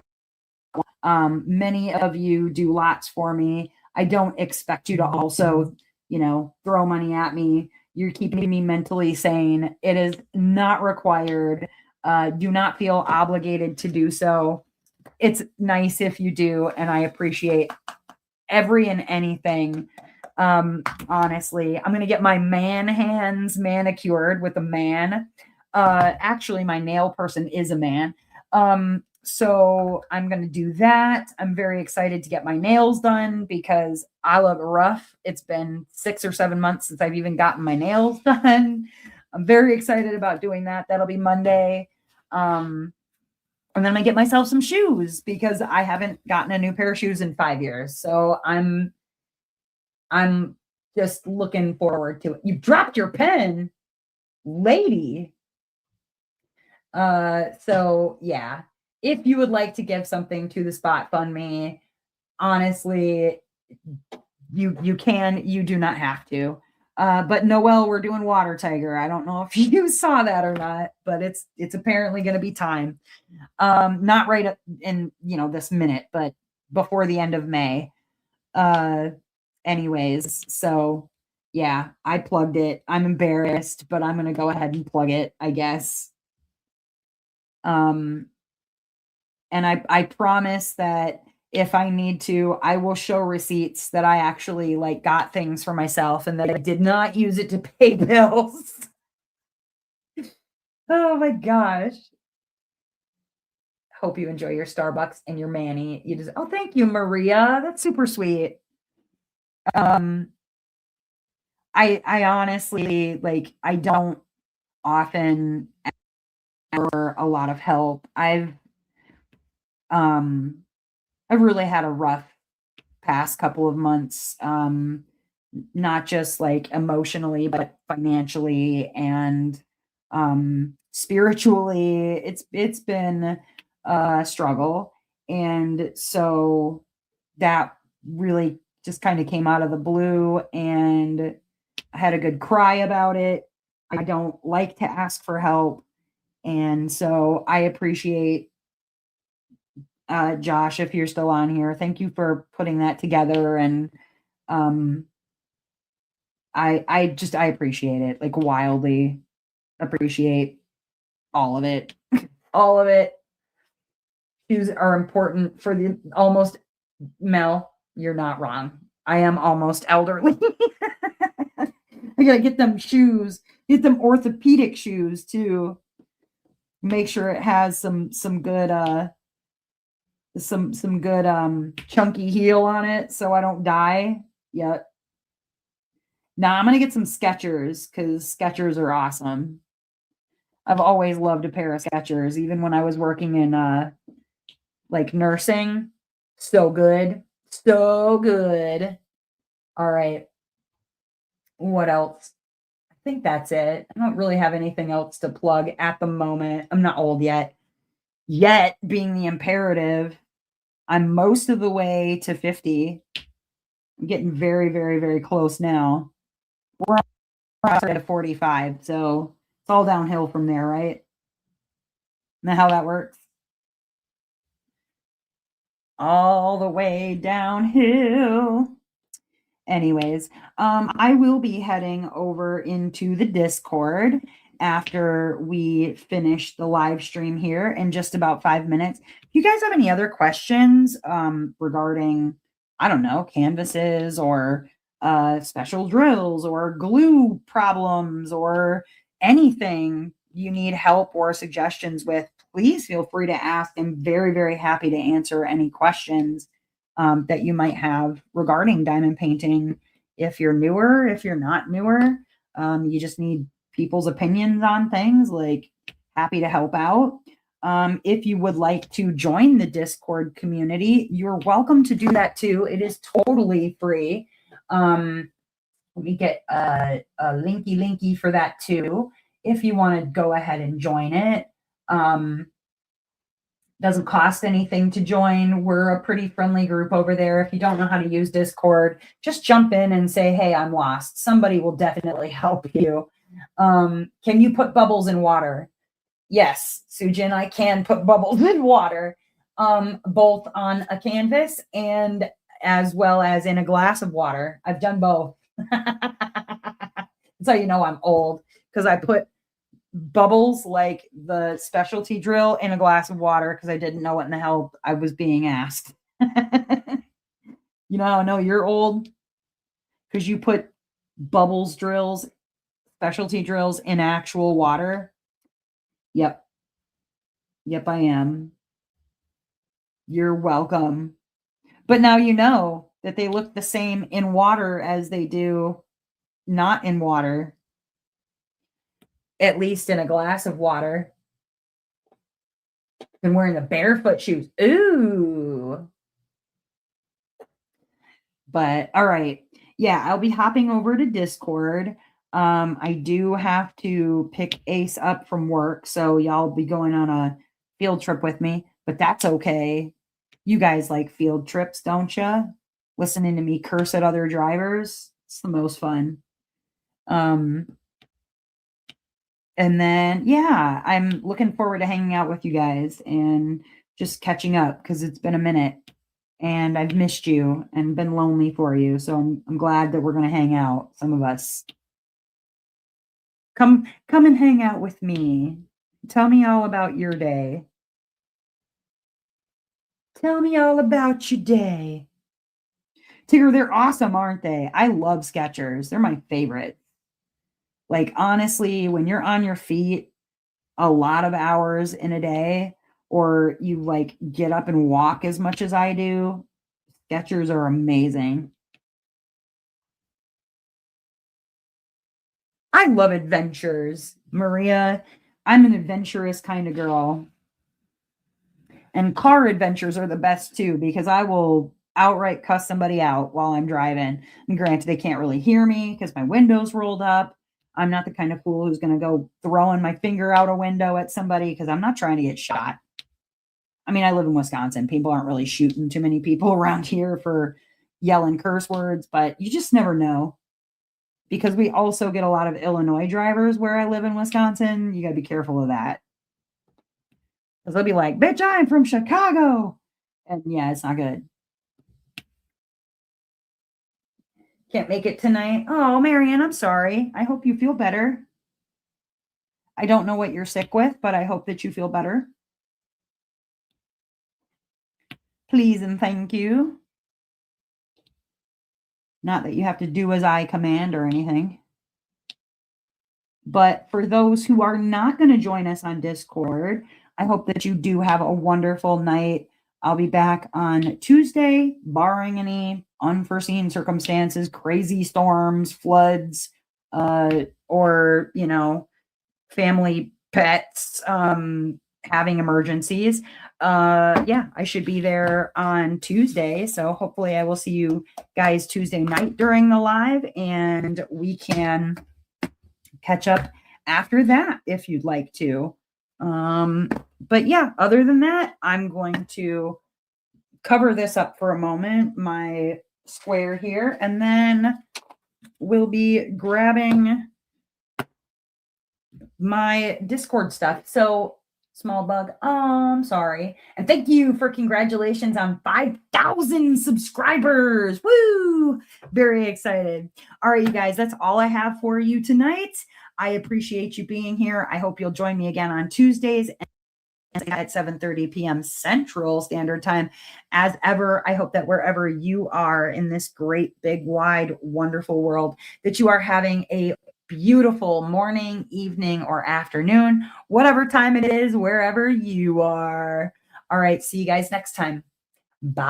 Many of you do lots for me. I don't expect you to also, throw money at me. You're keeping me mentally sane. It is not required. Do not feel obligated to do so. It's nice if you do, and I appreciate every and anything. Honestly, I'm gonna get my man hands manicured with a man. Actually, my nail person is a man. So I'm gonna do that. I'm very excited to get my nails done because I look rough. It's been 6 or 7 months since I've even gotten my nails done. I'm very excited about doing that. That'll be Monday. And then I'm gonna get myself some shoes because I haven't gotten a new pair of shoes in 5 years. So I'm just looking forward to it. You dropped your pen, lady. So yeah, if you would like to give something to the Spotfundme, honestly, you can. You do not have to. But Noelle, we're doing Water Tiger. I don't know if you saw that or not, but it's apparently going to be time. Not right in this minute, but before the end of May. Anyways, so yeah, I plugged it. I'm embarrassed, but I'm gonna go ahead and plug it, I guess. And I promise that if I need to, I will show receipts that I actually got things for myself and that I did not use it to pay bills. Oh my gosh. Hope you enjoy your Starbucks and your Manny. Oh, thank you, Maria. That's super sweet. I honestly I don't often ask for a lot of help. I've really had a rough past couple of months, not just emotionally, but financially and spiritually. It's been a struggle, and so that really just kind of came out of the blue, and I had a good cry about it. I don't like to ask for help, and so I appreciate Josh, if you're still on here. Thank you for putting that together. And um, I appreciate it, like wildly appreciate all of it. All of it. Shoes are important for the almost Mel. You're not wrong. I am almost elderly. I gotta get them shoes, get them orthopedic shoes too. Make sure it has some good some good chunky heel on it so I don't die. Yep. Now I'm gonna get some Skechers because Skechers are awesome. I've always loved a pair of Skechers, even when I was working in like nursing. So good. So good. All right. What else? I think that's it. I don't really have anything else to plug at the moment. I'm not old yet. Yet being the imperative. I'm most of the way to 50. I'm getting very, very, very close now. We're at 45, so it's all downhill from there, right? Isn't that how that works? All the way downhill. Anyways, I will be heading over into the Discord after we finish the live stream here in just about 5 minutes. If you guys have any other questions regarding, I don't know, canvases or special drills or glue problems or anything you need help or suggestions with, please feel free to ask. I'm very, very happy to answer any questions that you might have regarding diamond painting. If you're newer, if you're not newer, you just need people's opinions on things, like happy to help out. If you would like to join the Discord community, you're welcome to do that too. It is totally free. Let me get a linky for that too. If you want to go ahead and join it. Doesn't cost anything to join. We're a pretty friendly group over there. If you don't know how to use Discord, just jump in and say, hey, I'm lost. Somebody will definitely help you. Can you put bubbles in water? Yes, Sujin, I can put bubbles in water, both on a canvas and as well as in a glass of water. I've done both. That's how you know I'm old, because I put bubbles like the specialty drill in a glass of water because I didn't know what in the hell I was being asked. You know how I know you're old? Because you put bubbles drills, specialty drills in actual water. Yep. Yep, I am. You're welcome. But now you know that they look the same in water as they do not in water, at least in a glass of water. Been wearing the barefoot shoes. Ooh. But all right. Yeah, I'll be hopping over to Discord. I do have to pick Ace up from work, so y'all be going on a field trip with me, but that's okay. You guys like field trips, don't you? Listening to me curse at other drivers. It's the most fun. And then, yeah, I'm looking forward to hanging out with you guys and just catching up because it's been a minute and I've missed you and been lonely for you. So I'm glad that we're going to hang out, some of us. Come and hang out with me. Tell me all about your day. Tell me all about your day. Tigger, they're awesome, aren't they? I love Skechers. They're my favorite. Like, honestly, when you're on your feet a lot of hours in a day, or you like get up and walk as much as I do, Skechers are amazing. I love adventures, Maria. I'm an adventurous kind of girl. And car adventures are the best too, because I will outright cuss somebody out while I'm driving. And granted, they can't really hear me because my window's rolled up. I'm not the kind of fool who's going to go throwing my finger out a window at somebody because I'm not trying to get shot. I mean, I live in Wisconsin. People aren't really shooting too many people around here for yelling curse words, but you just never know. Because we also get a lot of Illinois drivers where I live in Wisconsin. You got to be careful of that. Because they'll be like, bitch, I'm from Chicago. And yeah, it's not good. Can't make it tonight. Oh, Marianne, I'm sorry. I hope you feel better. I don't know what you're sick with, but I hope that you feel better. Please and thank you. Not that you have to do as I command or anything. But for those who are not going to join us on Discord, I hope that you do have a wonderful night. I'll be back on Tuesday, barring any unforeseen circumstances, crazy storms, floods, or, family pets having emergencies. Yeah, I should be there on Tuesday. So hopefully I will see you guys Tuesday night during the live, and we can catch up after that if you'd like to. But yeah, other than that, I'm going to cover this up for a moment, my square here, and then we'll be grabbing my Discord stuff. So, small bug, I'm sorry. And thank you for congratulations on 5,000 subscribers. Woo! Very excited. All right, you guys, that's all I have for you tonight. I appreciate you being here. I hope you'll join me again on Tuesdays at 7:30 p.m. Central Standard Time. As ever, I hope that wherever you are in this great, big, wide, wonderful world, that you are having a beautiful morning, evening, or afternoon, whatever time it is, wherever you are. All right, see you guys next time. Bye.